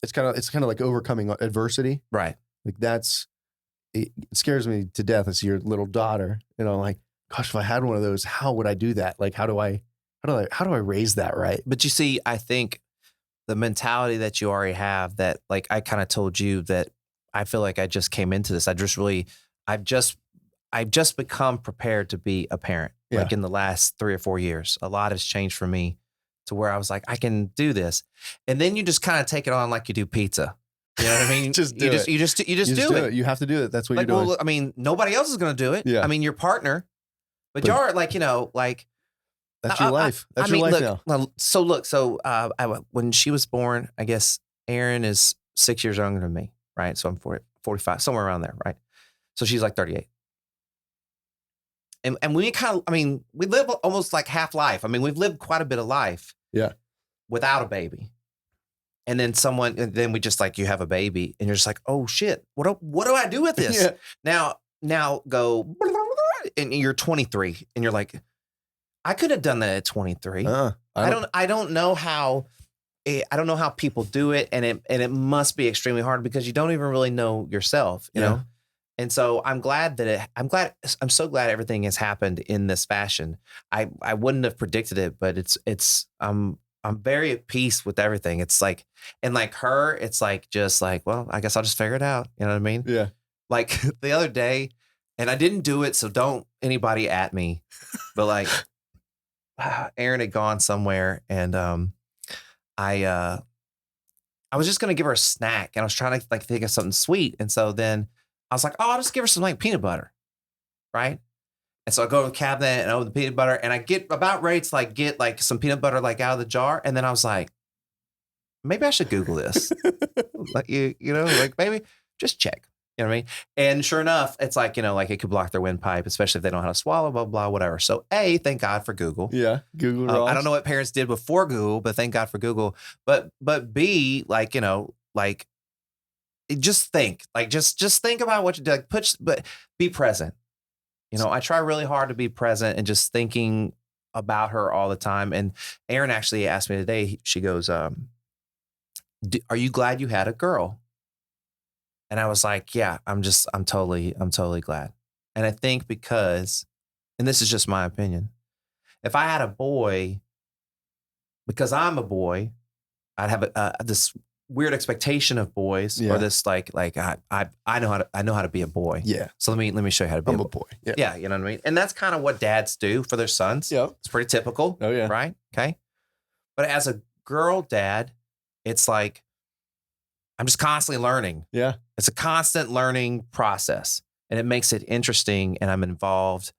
it's kind of like overcoming adversity. Right. Like it scares me to death. I see your little daughter, you know, like, gosh, if I had one of those, how would I do that? Like, how do I raise that right? But you see, I think the mentality that you already have that, like I kind of told you that I feel like I just came into this. I've just become prepared to be a parent. Yeah. Like in the last 3 or 4 years, a lot has changed for me to where I was like, I can do this. And then you just kind of take it on like you do pizza. You know what I mean? You just do it. You have to do it. That's what Like, you're doing. well, I mean, nobody else is going to do it. Yeah. I mean, your partner, but you're like, you know, like that's your life. That's your life now. So when she was born, I guess Erin is 6 years younger than me, right? So I'm 45, somewhere around there, right? So she's like 38. And we we live almost like half life. I mean, we've lived quite a bit of life. Yeah. Without a baby. And then we just like, you have a baby and you're just like, oh shit, what do I do with this? Yeah. Now go, and you're 23 and you're like, I could have done that at 23. I don't know how people do it. And it must be extremely hard because you don't even really know yourself, you know? And so I'm so glad everything has happened in this fashion. I wouldn't have predicted it, but I'm very at peace with everything. It's like, and like her, it's like, just like, well, I guess I'll just figure it out. You know what I mean? Yeah. Like the other day, and I didn't do it, so don't anybody at me, but like Erin had gone somewhere and I was just going to give her a snack and I was trying to like think of something sweet. And so then I was like, oh, I'll just give her some like peanut butter. Right. And so I go to the cabinet and open the peanut butter and I get about ready to like get like some peanut butter like out of the jar. And then I was like, maybe I should Google this. Like you know, like maybe just check. You know what I mean? And sure enough, it's like, you know, like it could block their windpipe, especially if they don't know how to swallow, blah, blah, whatever. So A, thank God for Google. Yeah. Google. I don't know what parents did before Google, but thank God for Google. But B, like, you know, like just think, like just think about what you do, like but be present. You know, I try really hard to be present and just thinking about her all the time. And Erin actually asked me today, she goes, are you glad you had a girl? And I was like, yeah, I'm totally glad. And I think because, and this is just my opinion, if I had a boy, because I'm a boy, I'd have this weird expectation of boys, or this like I know how to be a boy. Yeah. So let me show you how to be I'm a boy. Yeah. Yeah. You know what I mean? And that's kind of what dads do for their sons. Yeah. It's pretty typical. Oh yeah. Right. Okay. But as a girl dad, it's like, I'm just constantly learning. Yeah. It's a constant learning process and it makes it interesting and I'm involved.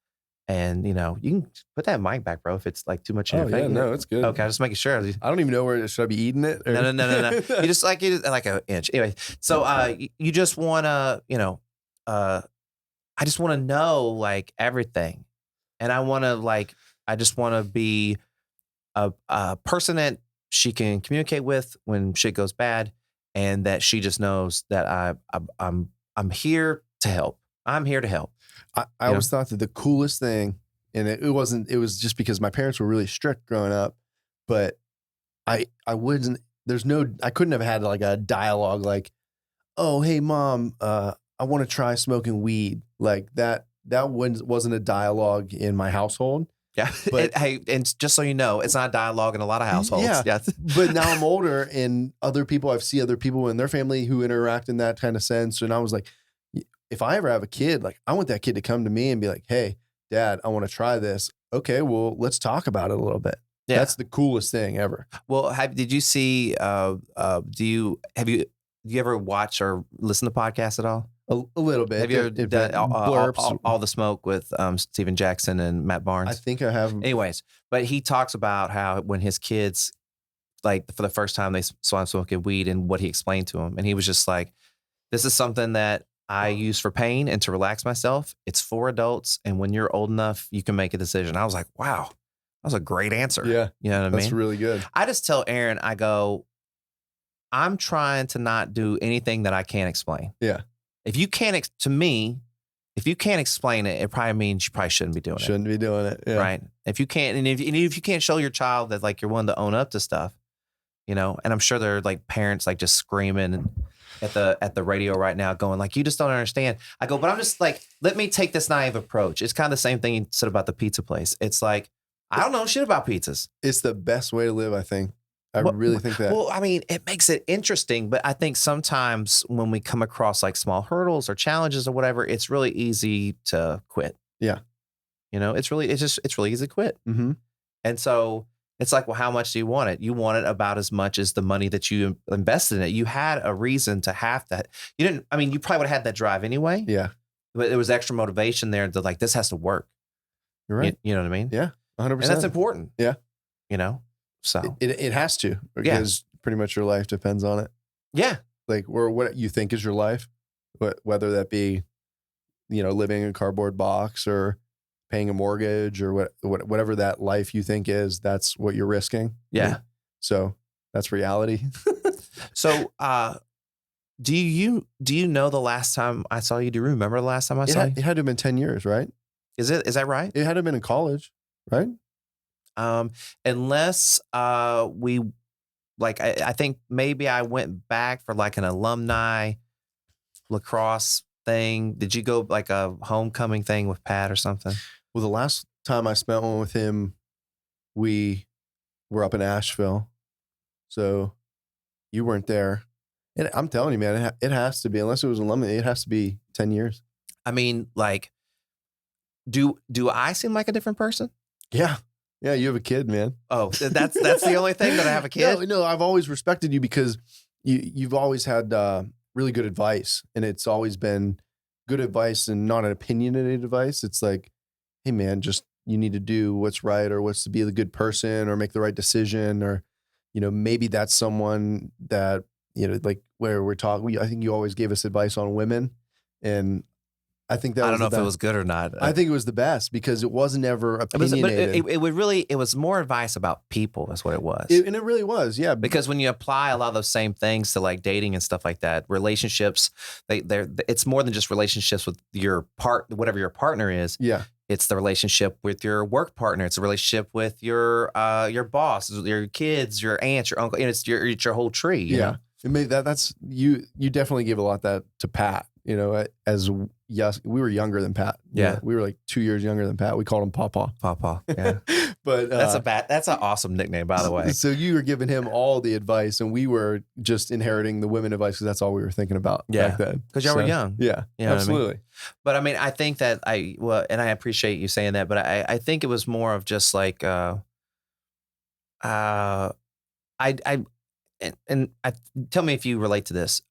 And, you know, you can put that mic back, bro, if it's like too much in your face. No, it's good. Okay, I'm just making sure. I don't even know where, should I be eating it? Or? No. You just like an inch. Anyway, so you just want to, you know, I just want to know like everything. And I just want to be a person that she can communicate with when shit goes bad, and that she just knows that I'm here to help. I'm here to help. I always thought that the coolest thing, and it was just because my parents were really strict growing up, but I couldn't have had like a dialogue like, oh, hey mom, I want to try smoking weed. Like that wasn't a dialogue in my household. Yeah. But Hey, and just so you know, it's not a dialogue in a lot of households. Yeah. But now I'm older, and I've seen other people in their family who interact in that kind of sense. And I was like, if I ever have a kid, like I want that kid to come to me and be like, hey, dad, I want to try this. Okay, well, let's talk about it a little bit. Yeah. That's the coolest thing ever. Well, did you see, have you ever watch or listen to podcasts at all? A little bit. Have you ever done all the Smoke with Steven Jackson and Matt Barnes? I think I have. Anyways, but he talks about how when his kids, like for the first time they saw him smoking weed, and what he explained to him. And he was just like, this is something that I use for pain and to relax myself. It's for adults. And when you're old enough, you can make a decision. I was like, wow, that was a great answer. Yeah. You know what I mean? That's really good. I just tell Aaron, I go, I'm trying to not do anything that I can't explain. Yeah. If you can't, to me, if you can't explain it, it probably means you probably shouldn't be doing it. Shouldn't be doing it. Yeah. Right. If you can't, and if you can't show your child that like you're willing to own up to stuff, and I'm sure there are like parents like just screaming at the radio right now going like, you just don't understand. I go, but I'm just like, let me take this naive approach. It's kind of the same thing you said about the pizza place. It's like, I don't know shit about pizzas. It's the best way to live, I think. I really think that. Well, I mean, it makes it interesting, but I think sometimes when we come across like small hurdles or challenges or whatever, it's really easy to quit. Yeah. It's really easy to quit. Mm-hmm. And so it's like, well, how much do you want it? You want it about as much as the money that you invested in it. You had a reason to have that. You probably would have had that drive anyway. Yeah. But there was extra motivation there to like, this has to work. You're right. You know what I mean? Yeah. 100%. And that's important. Yeah. So it has to, because pretty much your life depends on it. Yeah. Like, or what you think is your life, whether that be, living in a cardboard box or paying a mortgage or whatever that life you think is, that's what you're risking. Yeah. So that's reality. So, do you know the last time I saw you? Do you remember the last time I saw you? It had to have been 10 years, right? Is that right? It had to have been in college, right? Unless we like, I think maybe I went back for like an alumni lacrosse thing. Did you go like a homecoming thing with Pat or something? Well, the last time I spent one with him, we were up in Asheville. So you weren't there. And I'm telling you, man, it has to be, unless it was alumni, it has to be 10 years. I mean, like, do I seem like a different person? Yeah. Yeah, you have a kid, man. Oh, that's the only thing that I have a kid? No, I've always respected you because you've always had really good advice, and it's always been good advice and not an opinionated advice. It's like, hey, man, just you need to do what's right, or what's to be the good person, or make the right decision, or maybe that's someone that like where we're talking. I think you always gave us advice on women, and I think that I don't know if it was good or not. I think it was the best because it wasn't ever opinionated. It was more advice about people. That's what it was. And it really was, yeah. Because when you apply a lot of those same things to like dating and stuff like that, relationships, it's more than just relationships with your whatever your partner is. Yeah. It's the relationship with your work partner. It's a relationship with your boss, your kids, your aunts, your uncle. And it's your whole tree. You know? That's you definitely give a lot that to Pat. As we were younger than Pat. Yeah, we were like 2 years younger than Pat. We called him Pawpaw. Pawpaw. Yeah, but that's an awesome nickname, by the way. So you were giving him all the advice, and we were just inheriting the women advice because that's all we were thinking about back then. Because y'all were young. Yeah, absolutely. What I mean? But I mean, I think that and I appreciate you saying that, but I think it was more of just like tell me if you relate to this.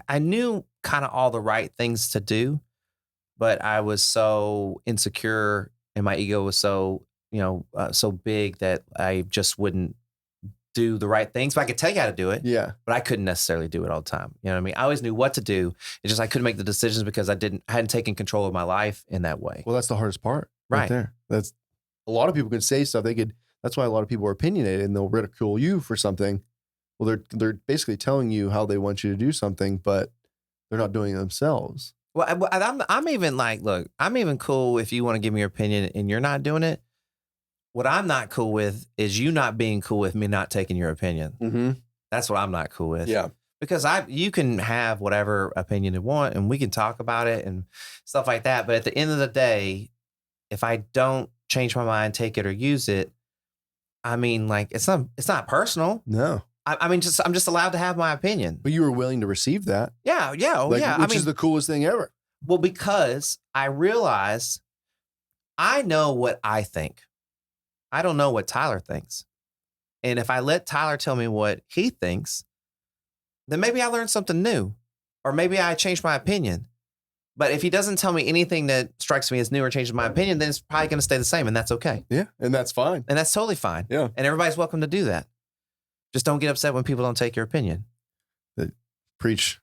I knew kind of all the right things to do, but I was so insecure and my ego was so, so big that I just wouldn't do the right things. But I could tell you how to do it. Yeah. But I couldn't necessarily do it all the time. You know what I mean? I always knew what to do. It's just I couldn't make the decisions because I hadn't taken control of my life in that way. Well, that's the hardest part right there. That's a lot of people can say stuff. They That's why a lot of people are opinionated and they'll ridicule you for something. Well, they're basically telling you how they want you to do something, but they're not doing it themselves. Well, I'm even like, look, I'm even cool if you want to give me your opinion and you're not doing it. What I'm not cool with is you not being cool with me not taking your opinion. Mm-hmm. That's what I'm not cool with. Yeah. Because you can have whatever opinion you want and we can talk about it and stuff like that. But at the end of the day, if I don't change my mind, take it or use it, I mean, like it's not personal. No. I mean, I'm just allowed to have my opinion. But you were willing to receive that. Yeah. Which is the coolest thing ever. Well, because I realize I know what I think. I don't know what Tyler thinks. And if I let Tyler tell me what he thinks, then maybe I learned something new, or maybe I changed my opinion. But if he doesn't tell me anything that strikes me as new or changes my opinion, then it's probably going to stay the same, and that's okay. Yeah, and that's fine. And that's totally fine. Yeah. And everybody's welcome to do that. Just don't get upset when people don't take your opinion. You're preaching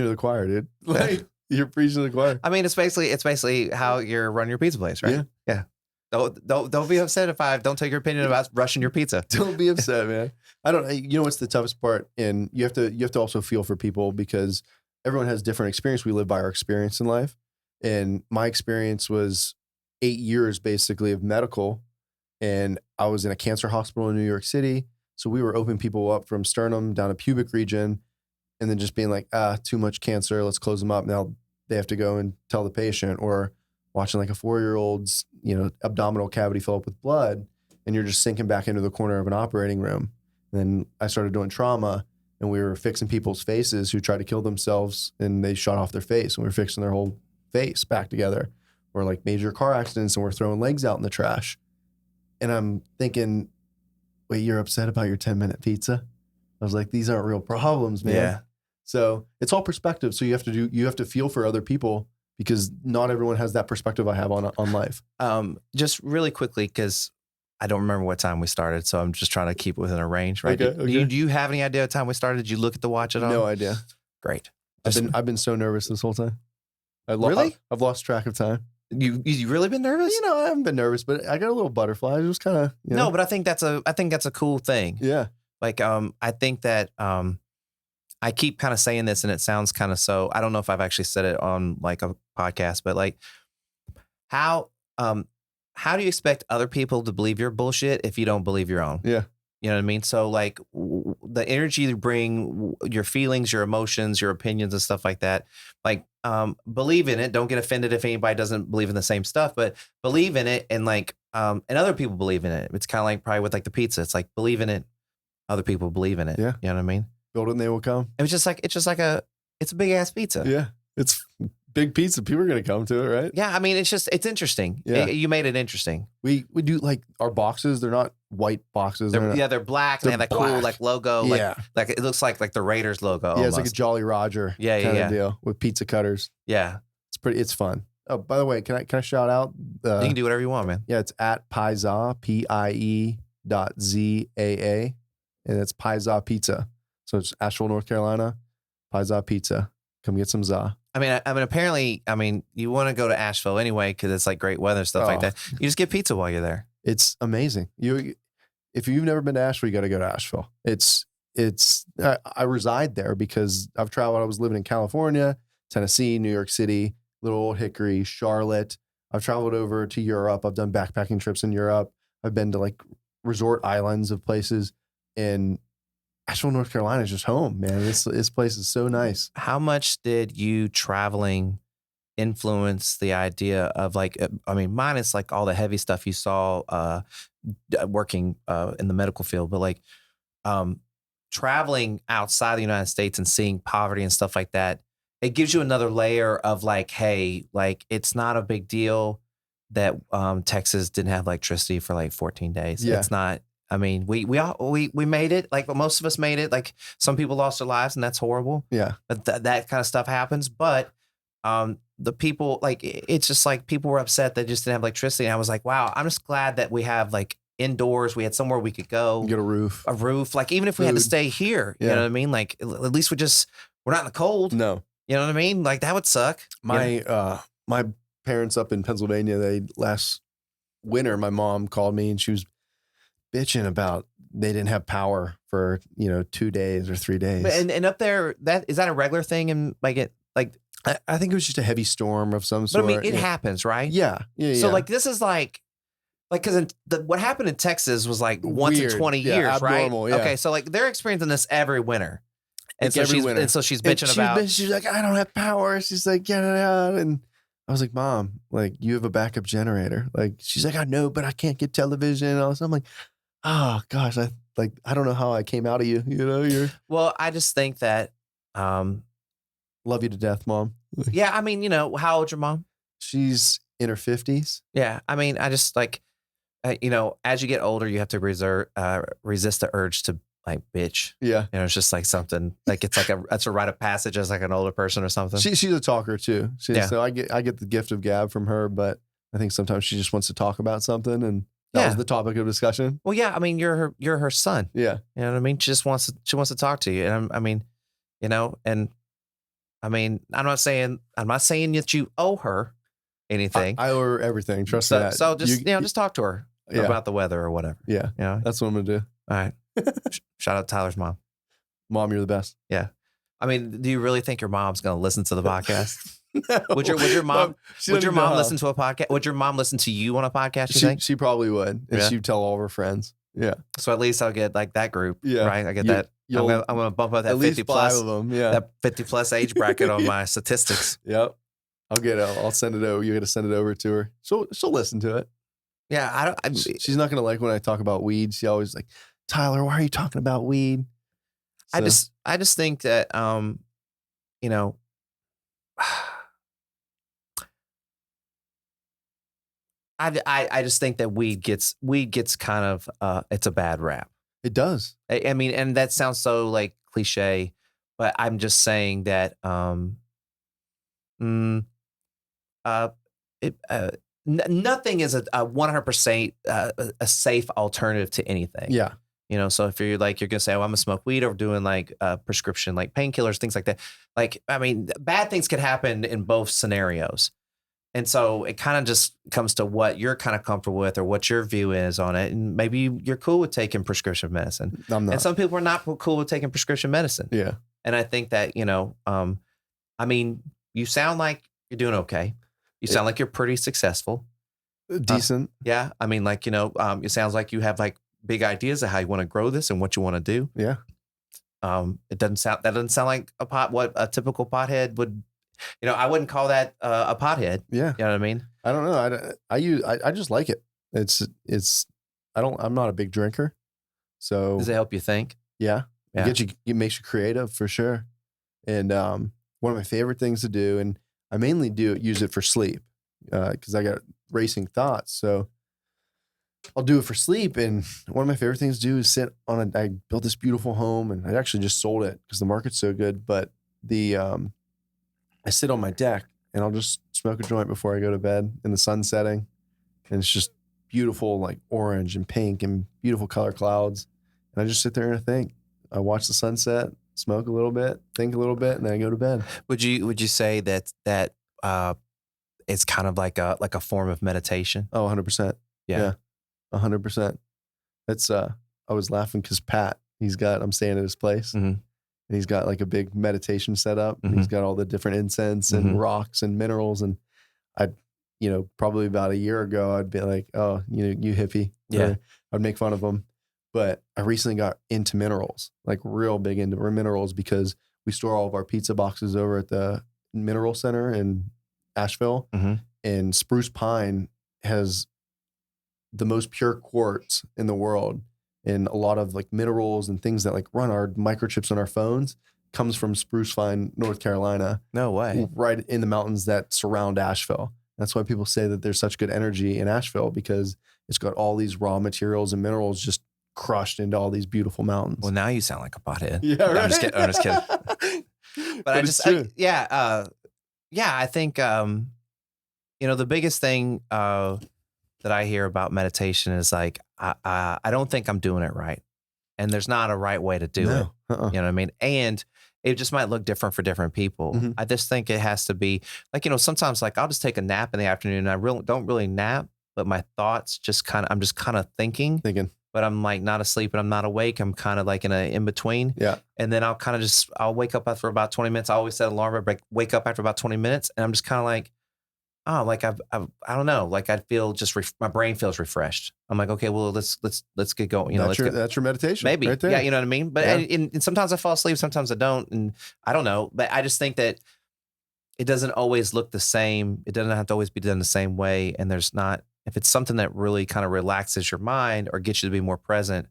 to the choir, dude. Like, you're preaching to the choir. I mean, it's basically how you're running your pizza place, right? Yeah. Don't be upset if I don't take your opinion about rushing your pizza. Don't be upset, man. You know what's the toughest part? And you have to also feel for people because everyone has different experience. We live by our experience in life. And my experience was 8 years basically of medical. And I was in a cancer hospital in New York City. So we were opening people up from sternum down to pubic region and then just being like, too much cancer. Let's close them up. Now they have to go and tell the patient, or watching like a 4-year-old's, abdominal cavity fill up with blood, and you're just sinking back into the corner of an operating room. And then I started doing trauma, and we were fixing people's faces who tried to kill themselves and they shot off their face, and we were fixing their whole face back together. Or like major car accidents and we're throwing legs out in the trash. And I'm thinking, wait, you're upset about your 10-minute pizza? I was like, these aren't real problems, man. Yeah. So it's all perspective. So you have to feel for other people, because not everyone has that perspective I have on life. Just really quickly, because I don't remember what time we started, so I'm just trying to keep it within a range, right? Okay. Do you have any idea what time we started? Did you look at the watch at all? No idea. Great. I've been so nervous this whole time. Really? I've lost track of time. You really been nervous? I haven't been nervous, but I got a little butterfly. It was kind of No, but I think that's a cool thing. Yeah. Like I think that I keep kind of saying this, and it sounds kind of so. I don't know if I've actually said it on like a podcast, but like how do you expect other people to believe your bullshit if you don't believe your own? Yeah. You know what I mean? So like the energy you bring, your feelings, your emotions, your opinions and stuff like that, like believe in it. Don't get offended if anybody doesn't believe in the same stuff, but believe in it. And like, and other people believe in it. It's kind of like probably with like the pizza. It's like, believe in it. Other people believe in it. Yeah. You know what I mean? Build it and they will come. It's a big ass pizza. Yeah. It's big pizza. People are going to come to it, right? Yeah. I mean, it's interesting. Yeah. You made it interesting. We do like our boxes. They're not white boxes. They're black. And they have that cool like logo. Yeah. Like it looks like the Raiders logo. Yeah. Almost. It's like a Jolly Roger. Yeah. kind of deal with pizza cutters. Yeah. It's fun. Oh, by the way, can I shout out? You can do whatever you want, man. Yeah. It's at PIE.ZAA, PIE.ZAA. And it's PI.ZAA Pizza. So it's Asheville, North Carolina, PI.ZAA Pizza. Come get some ZA. I mean, apparently, you want to go to Asheville anyway because it's like great weather and stuff like that. You just get pizza while you're there. It's amazing. If you've never been to Asheville, you got to go to Asheville. I reside there because I've traveled. I was living in California, Tennessee, New York City, Little Old Hickory, Charlotte. I've traveled over to Europe. I've done backpacking trips in Europe. I've been to like resort islands of places. And Asheville, North Carolina is just home, man. This place is so nice. How much did you traveling influence the idea of like, minus like all the heavy stuff you saw working in the medical field, but like traveling outside the United States and seeing poverty and stuff like that, it gives you another layer of like, hey, like it's not a big deal that Texas didn't have electricity for like 14 days. Yeah. It's not. I mean, we made it. Like, most of us made it. Like, some people lost their lives, and that's horrible. Yeah, but that kind of stuff happens. But the people, like, it's just like people were upset they just didn't have electricity. And I was like, wow, I'm just glad that we have like indoors. We had somewhere we could go, get a roof. Like, even if we had to stay here, you know what I mean? Like, at least we're not in the cold. No, you know what I mean? Like, that would suck. My parents up in Pennsylvania, last winter, my mom called me and she was bitching about they didn't have power for 2 days or 3 days. And up there, is that a regular thing? And I think it was just a heavy storm of some but sort. I mean, it happens, right? Yeah. So like this is like because what happened in Texas was like once in 20 years, abnormal, right? yeah. Okay, so like they're experiencing this every winter, and Like every winter. and so she's bitching about. She's like, I don't have power. She's like, get it out. And I was like, Mom, like you have a backup generator. Like she's like, I know, but I can't get television. And all this. I'm like, oh gosh, I don't know how I came out of you. You're. Well, I just think that, Love you to death, Mom. Yeah, I mean, how old's your mom? She's in her 50s. Yeah, I mean, I just like, as you get older, you have to resist the urge to like bitch. Yeah, it's just like something like it's like that's a rite of passage as like an older person or something. She's a talker too. So I get the gift of gab from her, but I think sometimes she just wants to talk about something, and that was the topic of discussion. Well, yeah, I mean, you're her son. Yeah, you know what I mean. She wants to talk to you, and I mean, and I mean, I'm not saying that you owe her anything. I owe her everything. Trust me. So just just talk to her about the weather or whatever. Yeah, that's what I'm gonna do. All right. Shout out to Tyler's mom. Mom, you're the best. Yeah. I mean, do you really think your mom's gonna listen to the podcast? No. Would your mom listen to a podcast? Would your mom listen to you on a podcast? You think? She probably would, and she'd tell all of her friends. Yeah. So at least I'll get like that group. Yeah. Right. I get that. I'm gonna bump up that 50 plus. At least 5 of them. Yeah. That 50 plus age bracket on my statistics. Yep. I'll send it over. You're gonna send it over to her. She'll listen to it. Yeah. She's not gonna like when I talk about weed. She always like, Tyler, why are you talking about weed? So. I just think that I just think that weed gets kind of it's a bad rap. It does. I mean, and that sounds so like cliche, but I'm just saying that nothing is a 100% a safe alternative to anything. Yeah. So if you're like, you're going to say, oh, I'm going to smoke weed or doing like prescription, like painkillers, things like that. Like, I mean, bad things could happen in both scenarios. And so it kind of just comes to what you're kind of comfortable with or what your view is on it. And maybe you're cool with taking prescription medicine. I'm not. And some people are not cool with taking prescription medicine. Yeah. And I think that, I mean, you sound like you're doing okay. You sound like you're pretty successful. Decent. Yeah. I mean, like, it sounds like you have like big ideas of how you want to grow this and what you want to do. Yeah. That doesn't sound like what a typical pothead would. I wouldn't call that a pothead. Yeah. You know what I mean? I don't know. I just like it. I'm not a big drinker. So does it help you think? Yeah. It makes you creative for sure. And one of my favorite things to do, and I mainly use it for sleep because I got racing thoughts. So I'll do it for sleep. And one of my favorite things to do is I built this beautiful home, and I actually just sold it because the market's so good. But I sit on my deck and I'll just smoke a joint before I go to bed in the sun setting. And it's just beautiful, like orange and pink and beautiful color clouds. And I just sit there and I think. I watch the sunset, smoke a little bit, think a little bit, and then I go to bed. Would you say that it's kind of like a form of meditation? Oh, 100%. Yeah. 100%. That's I was laughing because Pat, I'm staying at his place. Mm-hmm. And he's got like a big meditation setup. Mm-hmm. He's got all the different incense and rocks and minerals. And probably about a year ago, I'd be like, oh, you hippie. Yeah. I'd make fun of him. But I recently got into minerals, like real big into minerals, because we store all of our pizza boxes over at the Mineral Center in Asheville. Mm-hmm. And spruce pine has the most pure quartz in the world. And a lot of like minerals and things that like run our microchips on our phones comes from spruce pine, North Carolina. No way. Right in the mountains that surround Asheville. That's why people say that there's such good energy in Asheville, because it's got all these raw materials and minerals just crushed into all these beautiful mountains. Well, now you sound like a pothead. Yeah, right? I'm just kidding. But I think, the biggest thing that I hear about meditation is like, I don't think I'm doing it right. And there's not a right way to do it. You know what I mean? And it just might look different for different people. Mm-hmm. I just think it has to be like, sometimes like I'll just take a nap in the afternoon and I don't really nap, but my thoughts I'm just kind of thinking, but but I'm like not asleep and I'm not awake. I'm kind of like in between. Yeah. And then I'll wake up after about 20 minutes. I always set an alarm, but wake up after about 20 minutes. And I'm just kind of like, oh, like I don't know. Like I feel my brain feels refreshed. I'm like, okay, well, let's get going. You know, That's your meditation. Maybe. Right there. Yeah. You know what I mean? But Yeah. and sometimes I fall asleep, sometimes I don't. And I don't know, but I just think that it doesn't always look the same. It doesn't have to always be done the same way. And if it's something that really kind of relaxes your mind or gets you to be more present,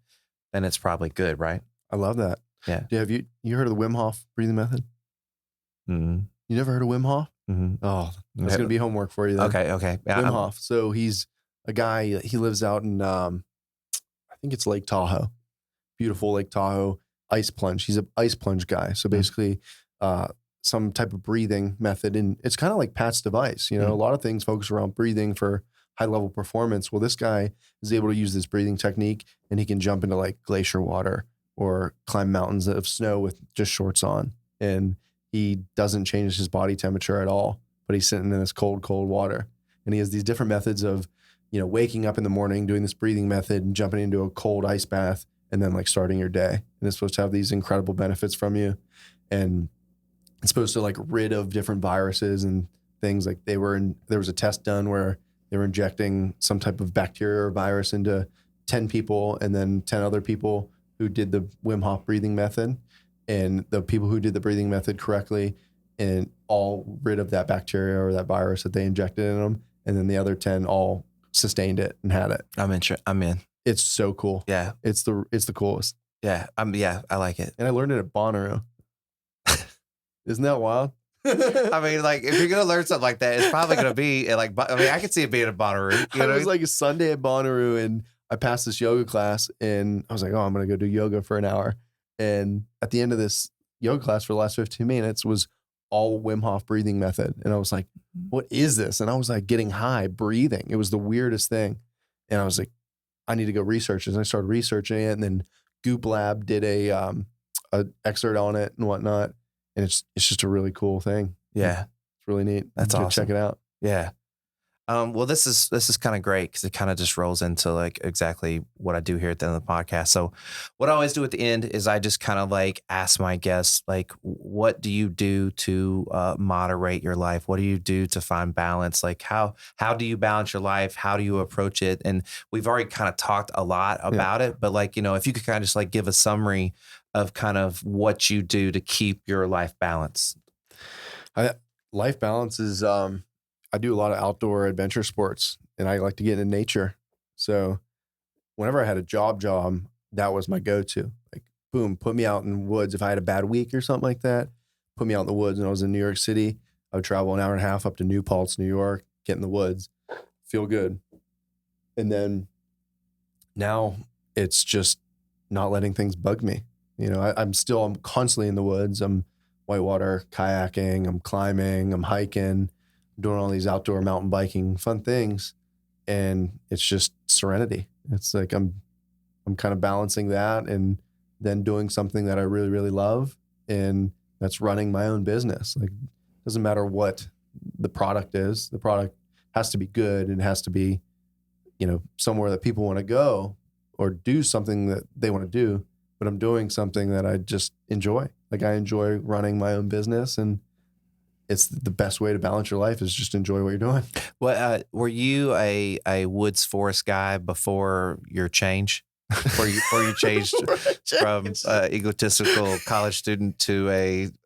then it's probably good, right? I love that. Yeah. Have you heard of the Wim Hof breathing method? Mm-hmm. You never heard of Wim Hof? Mm-hmm. Oh, that's going to be homework for you then. Okay. Yeah, Wim Hof. So he's a guy, he lives out in, I think it's Lake Tahoe. Beautiful Lake Tahoe ice plunge. He's an ice plunge guy. So basically, some type of breathing method. And it's kind of like Pat's device. You know, a lot of things focus around breathing for high level performance. Well, this guy is able to use this breathing technique and he can jump into like glacier water or climb mountains of snow with just shorts on. And he doesn't change his body temperature at all, but he's sitting in this cold, cold water. And he has these different methods of, you know, waking up in the morning, doing this breathing method and jumping into a cold ice bath and then like starting your day. And it's supposed to have these incredible benefits from you. And it's supposed to like rid of different viruses and things. Like there was a test done where they were injecting some type of bacteria or virus into 10 people and then 10 other people who did the Wim Hof breathing method. And the people who did the breathing method correctly and all rid of that bacteria or that virus that they injected in them. And then the other 10 all sustained it and had it. I'm in. It's so cool. Yeah. It's the coolest. Yeah. I like it. And I learned it at Bonnaroo. Isn't that wild? I mean, like, if you're going to learn something like that, it's probably going to be like, I mean, I could see it being a Bonnaroo. It was like a Sunday at Bonnaroo and I passed this yoga class and I was like, oh, I'm going to go do yoga for an hour. And at the end of this yoga class for the last 15 minutes was all Wim Hof breathing method. And I was like, what is this? And I was like getting high breathing. It was the weirdest thing. And I was like, I need to go research this. And I started researching it. And then Goop Lab did a excerpt on it and whatnot. And it's just a really cool thing. Yeah. It's really neat. That's awesome. Check it out. Yeah. Well, this is kind of great because it kind of just rolls into like exactly what I do here at the end of the podcast. So what I always do at the end is I just kind of like ask my guests, like, what do you do to moderate your life? What do you do to find balance? Like how do you balance your life? How do you approach it? And we've already kind of talked a lot about it, but like, you know, if you could kind of just like give a summary of kind of what you do to keep your life balanced. Life balance is, I do a lot of outdoor adventure sports and I like to get in nature. So whenever I had a job, that was my go-to. Like, boom, put me out in the woods. If I had a bad week or something like that, put me out in the woods. And I was in New York City. I would travel an hour and a half up to New Paltz, New York, get in the woods, feel good. And then now it's just not letting things bug me. You know, I'm constantly in the woods. I'm whitewater kayaking, I'm climbing, I'm hiking, doing all these outdoor mountain biking fun things. And it's just serenity. It's like I'm kind of balancing that and then doing something that I really, really love. And that's running my own business. Like, it doesn't matter what the product is. The product has to be good. It has to be, you know, somewhere that people want to go or do something that they want to do. But I'm doing something that I just enjoy. Like, I enjoy running my own business, and it's the best way to balance your life is just enjoy what you're doing. Well, were you a woods forest guy before your change? Before you changed from egotistical college student to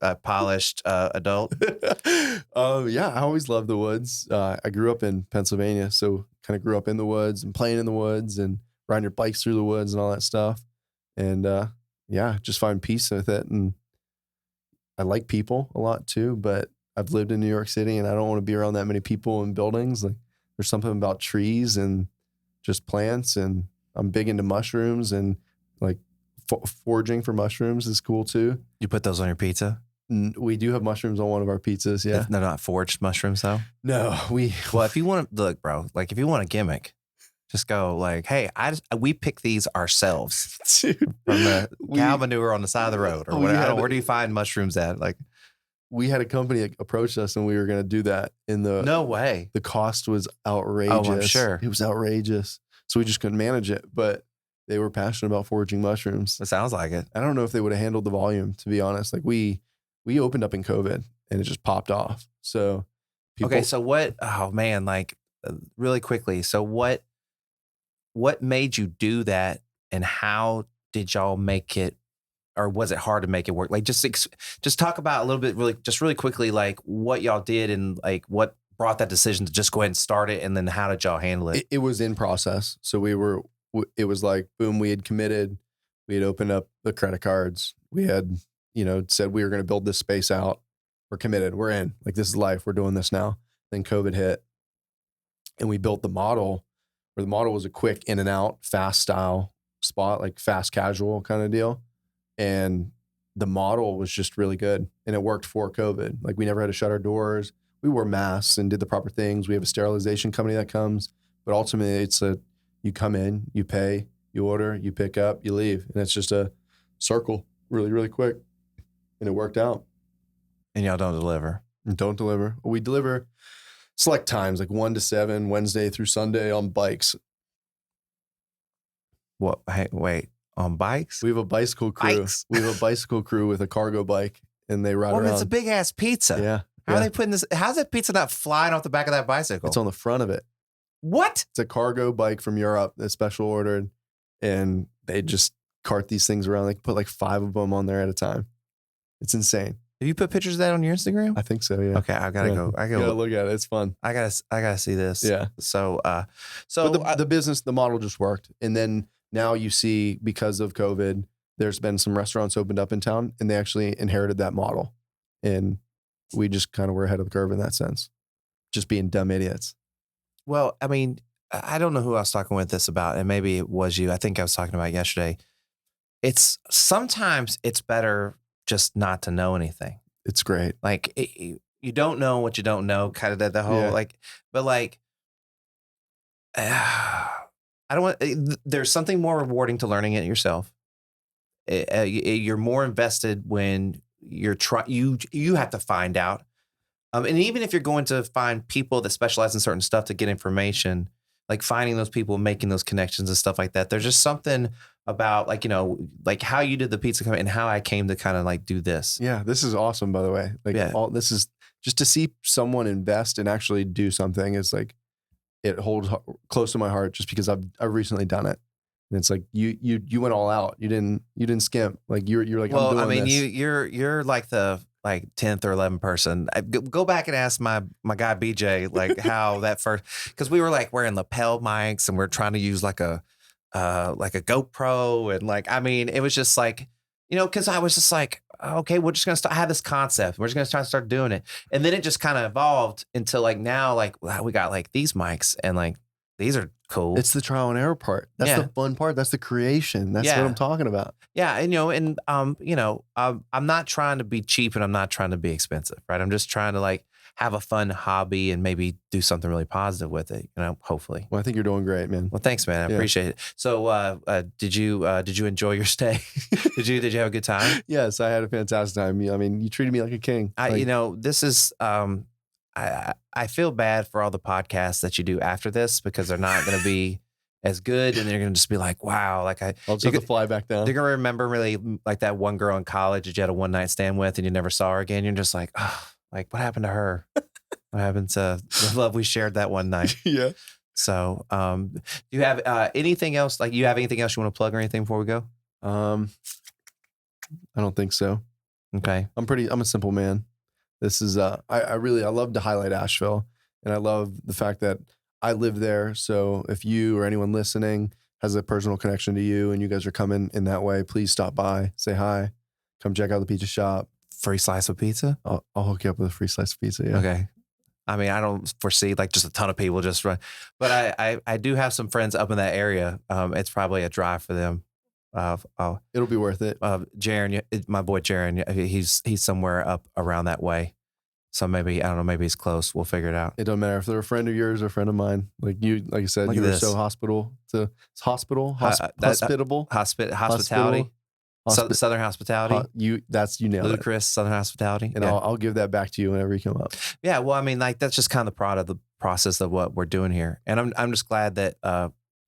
a polished adult? Yeah, I always loved the woods. I grew up in Pennsylvania, so kind of grew up in the woods and playing in the woods and riding your bikes through the woods and all that stuff. And yeah, just find peace with it. And I like people a lot too, but I've lived in New York City and I don't want to be around that many people and buildings. Like, there's something about trees and just plants, and I'm big into mushrooms, and like foraging for mushrooms is cool too. You put those on your pizza? We do have mushrooms on one of our pizzas. Yeah. They're not foraged mushrooms though? No, well, if you want to look, bro, like if you want a gimmick, just go like, hey, we pick these ourselves. Dude, from the cow manure on the side of the road or whatever. Where do you find mushrooms at? Like, we had a company that approached us and we were going to do that no way. The cost was outrageous. Oh, I'm sure. It was outrageous. So we just couldn't manage it, but they were passionate about foraging mushrooms. It sounds like it. I don't know if they would have handled the volume, to be honest. Like we opened up in COVID and it just popped off. So Okay, so what? Oh man, like really quickly. So what made you do that, and how did y'all make it, or was it hard to make it work? Like just talk about a little bit, really quickly, like what y'all did and like what brought that decision to just go ahead and start it, and then how did y'all handle it? It was in process. So it was like, boom, we had committed. We had opened up the credit cards. We had, said we were going to build this space out. We're committed. We're in. Like, this is life. We're doing this now. Then COVID hit. And we built the model, where the model was a quick in and out, fast style spot, like fast casual kind of deal. And the model was just really good. And it worked for COVID. Like, we never had to shut our doors. We wore masks and did the proper things. We have a sterilization company that comes. But ultimately, you come in, you pay, you order, you pick up, you leave. And it's just a circle really, really quick. And it worked out. And y'all don't deliver? Don't deliver. We deliver select times, like 1 to 7, Wednesday through Sunday on bikes. What? Hey, wait, on bikes? We have a bicycle crew. We have a bicycle crew with a cargo bike, and they ride around. It's a big ass pizza. Yeah. How are they putting this? How's that pizza not flying off the back of that bicycle? It's on the front of it. What? It's a cargo bike from Europe that's special ordered, and they just cart these things around. They put like 5 of them on there at a time. It's insane. Have you put pictures of that on your Instagram? I think so. Yeah. Okay, I gotta go. I gotta look at it. It's fun. I gotta see this. Yeah. So, but the business, the model just worked, and then now you see, because of COVID, there's been some restaurants opened up in town, and they actually inherited that model, and we just kind of were ahead of the curve in that sense, just being dumb idiots. Well, I mean, I don't know who I was talking with this about, and maybe it was you. I think I was talking about yesterday. Sometimes it's better just not to know anything. It's great. Like you don't know what you don't know, kind of the whole I don't want. There's something more rewarding to learning it yourself. You're more invested when you're you have to find out. And even if you're going to find people that specialize in certain stuff to get information, like finding those people, making those connections and stuff like that. There's just something about like how you did the pizza company and how I came to kind of like do this. Yeah, this is awesome, by the way. Like this is just to see someone invest and actually do something is like, it holds close to my heart just because I've recently done it. And it's like you went all out. You didn't skimp. Like you're like, well, I'm doing this. You're like the 10th or 11th person. Go back and ask my guy BJ like how that first, because we were like wearing lapel mics and we're trying to use like a GoPro, and like, I mean, it was just like, because I was just like, okay, we're just gonna start. I have this concept. We're just gonna try to start doing it, and then it just kind of evolved until like now, like wow, we got like these mics, and like these are cool. It's the trial and error part. That's the fun part. That's the creation. That's what I'm talking about. Yeah, and I'm not trying to be cheap, and I'm not trying to be expensive, right? I'm just trying to like have a fun hobby and maybe do something really positive with it, hopefully. Well, I think you're doing great, man. Well, thanks, man. I appreciate it. So, did you enjoy your stay? Did you have a good time? Yes, I had a fantastic time. I mean, you treated me like a king. This is, I feel bad for all the podcasts that you do after this because they're not going to be as good, and they're going to just be like, wow, like I'll just have to fly back down. They're going to remember really like that one girl in college that you had a one night stand with and you never saw her again. You're just like, oh, like what happened to her? What happened to the love we shared that one night? Yeah. So, do you have anything else? Like, you have anything else you want to plug or anything before we go? I don't think so. Okay. I'm a simple man. This is, I love to highlight Asheville, and I love the fact that I live there. So if you or anyone listening has a personal connection to you and you guys are coming in that way, please stop by, say hi, come check out the pizza shop. Free slice of pizza? I'll hook you up with a free slice of pizza. Yeah. Okay. I mean, I don't foresee like just a ton of people just run, but I do have some friends up in that area. It's probably a drive for them. It'll be worth it. Jaron, my boy Jaron, he's somewhere up around that way. So maybe, I don't know, maybe he's close. We'll figure it out. It don't matter if they're a friend of yours or a friend of mine. Like I said, you were so hospitable. Hospitality. Southern hospitality. You nailed Ludicrous it. Southern hospitality. And I'll give that back to you whenever you come up. Yeah. Well, I mean, like that's just kind of the process of what we're doing here. And I'm just glad that,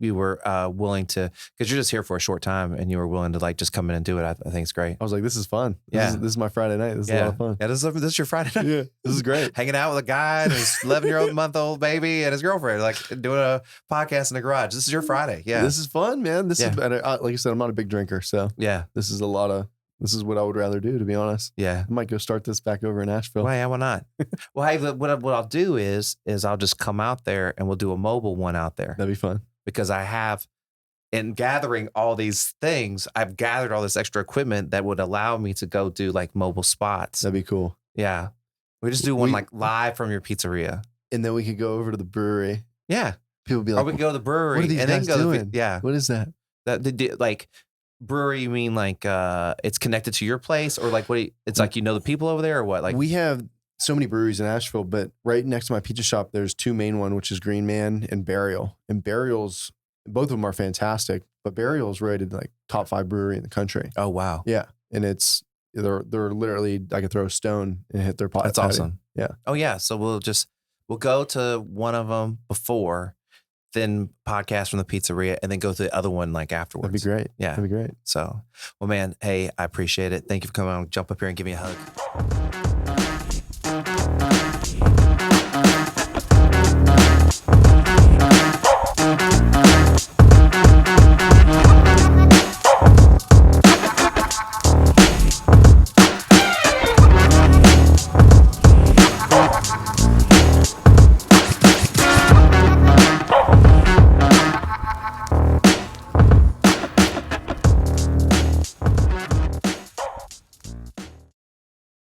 you were willing to, because you're just here for a short time and you were willing to like just come in and do it. I think it's great. I was like, this is fun. Yeah. This is my Friday night. This is a lot of fun. Yeah, this is your Friday night. Yeah, this is great. Hanging out with a guy and his 11-month-old baby and his girlfriend, like doing a podcast in the garage. This is your Friday. Yeah. This is fun, man. This is, and like I said, I'm not a big drinker. So yeah, this is what I would rather do, to be honest. Yeah. I might go start this back over in Asheville. Well, yeah, why not? Well, hey, what I'll do is I'll just come out there and we'll do a mobile one out there. That'd be fun. Because I have, in gathering all these things, I've gathered all this extra equipment that would allow me to go do like mobile spots. That'd be cool. Yeah. We just do one like live from your pizzeria. And then we could go over to the brewery. Yeah. People would be like, or we can go to the brewery. What are these and guys then go doing? Yeah. What is that? Like brewery, you mean like it's connected to your place, or like it's like, the people over there, or what? Like we have so many breweries in Asheville, but right next to my pizza shop, there's two main ones, which is Green Man and Burial. And Burial's, both of them are fantastic, but Burial's rated like top 5 brewery in the country. Oh wow. Yeah. And they're literally, I could throw a stone and hit their pot. That's awesome. Yeah. Oh yeah. So we'll go to one of them before, then podcast from the pizzeria, and then go to the other one like afterwards. That'd be great. Yeah. That'd be great. So, well, man, hey, I appreciate it. Thank you for coming on. Jump up here and give me a hug.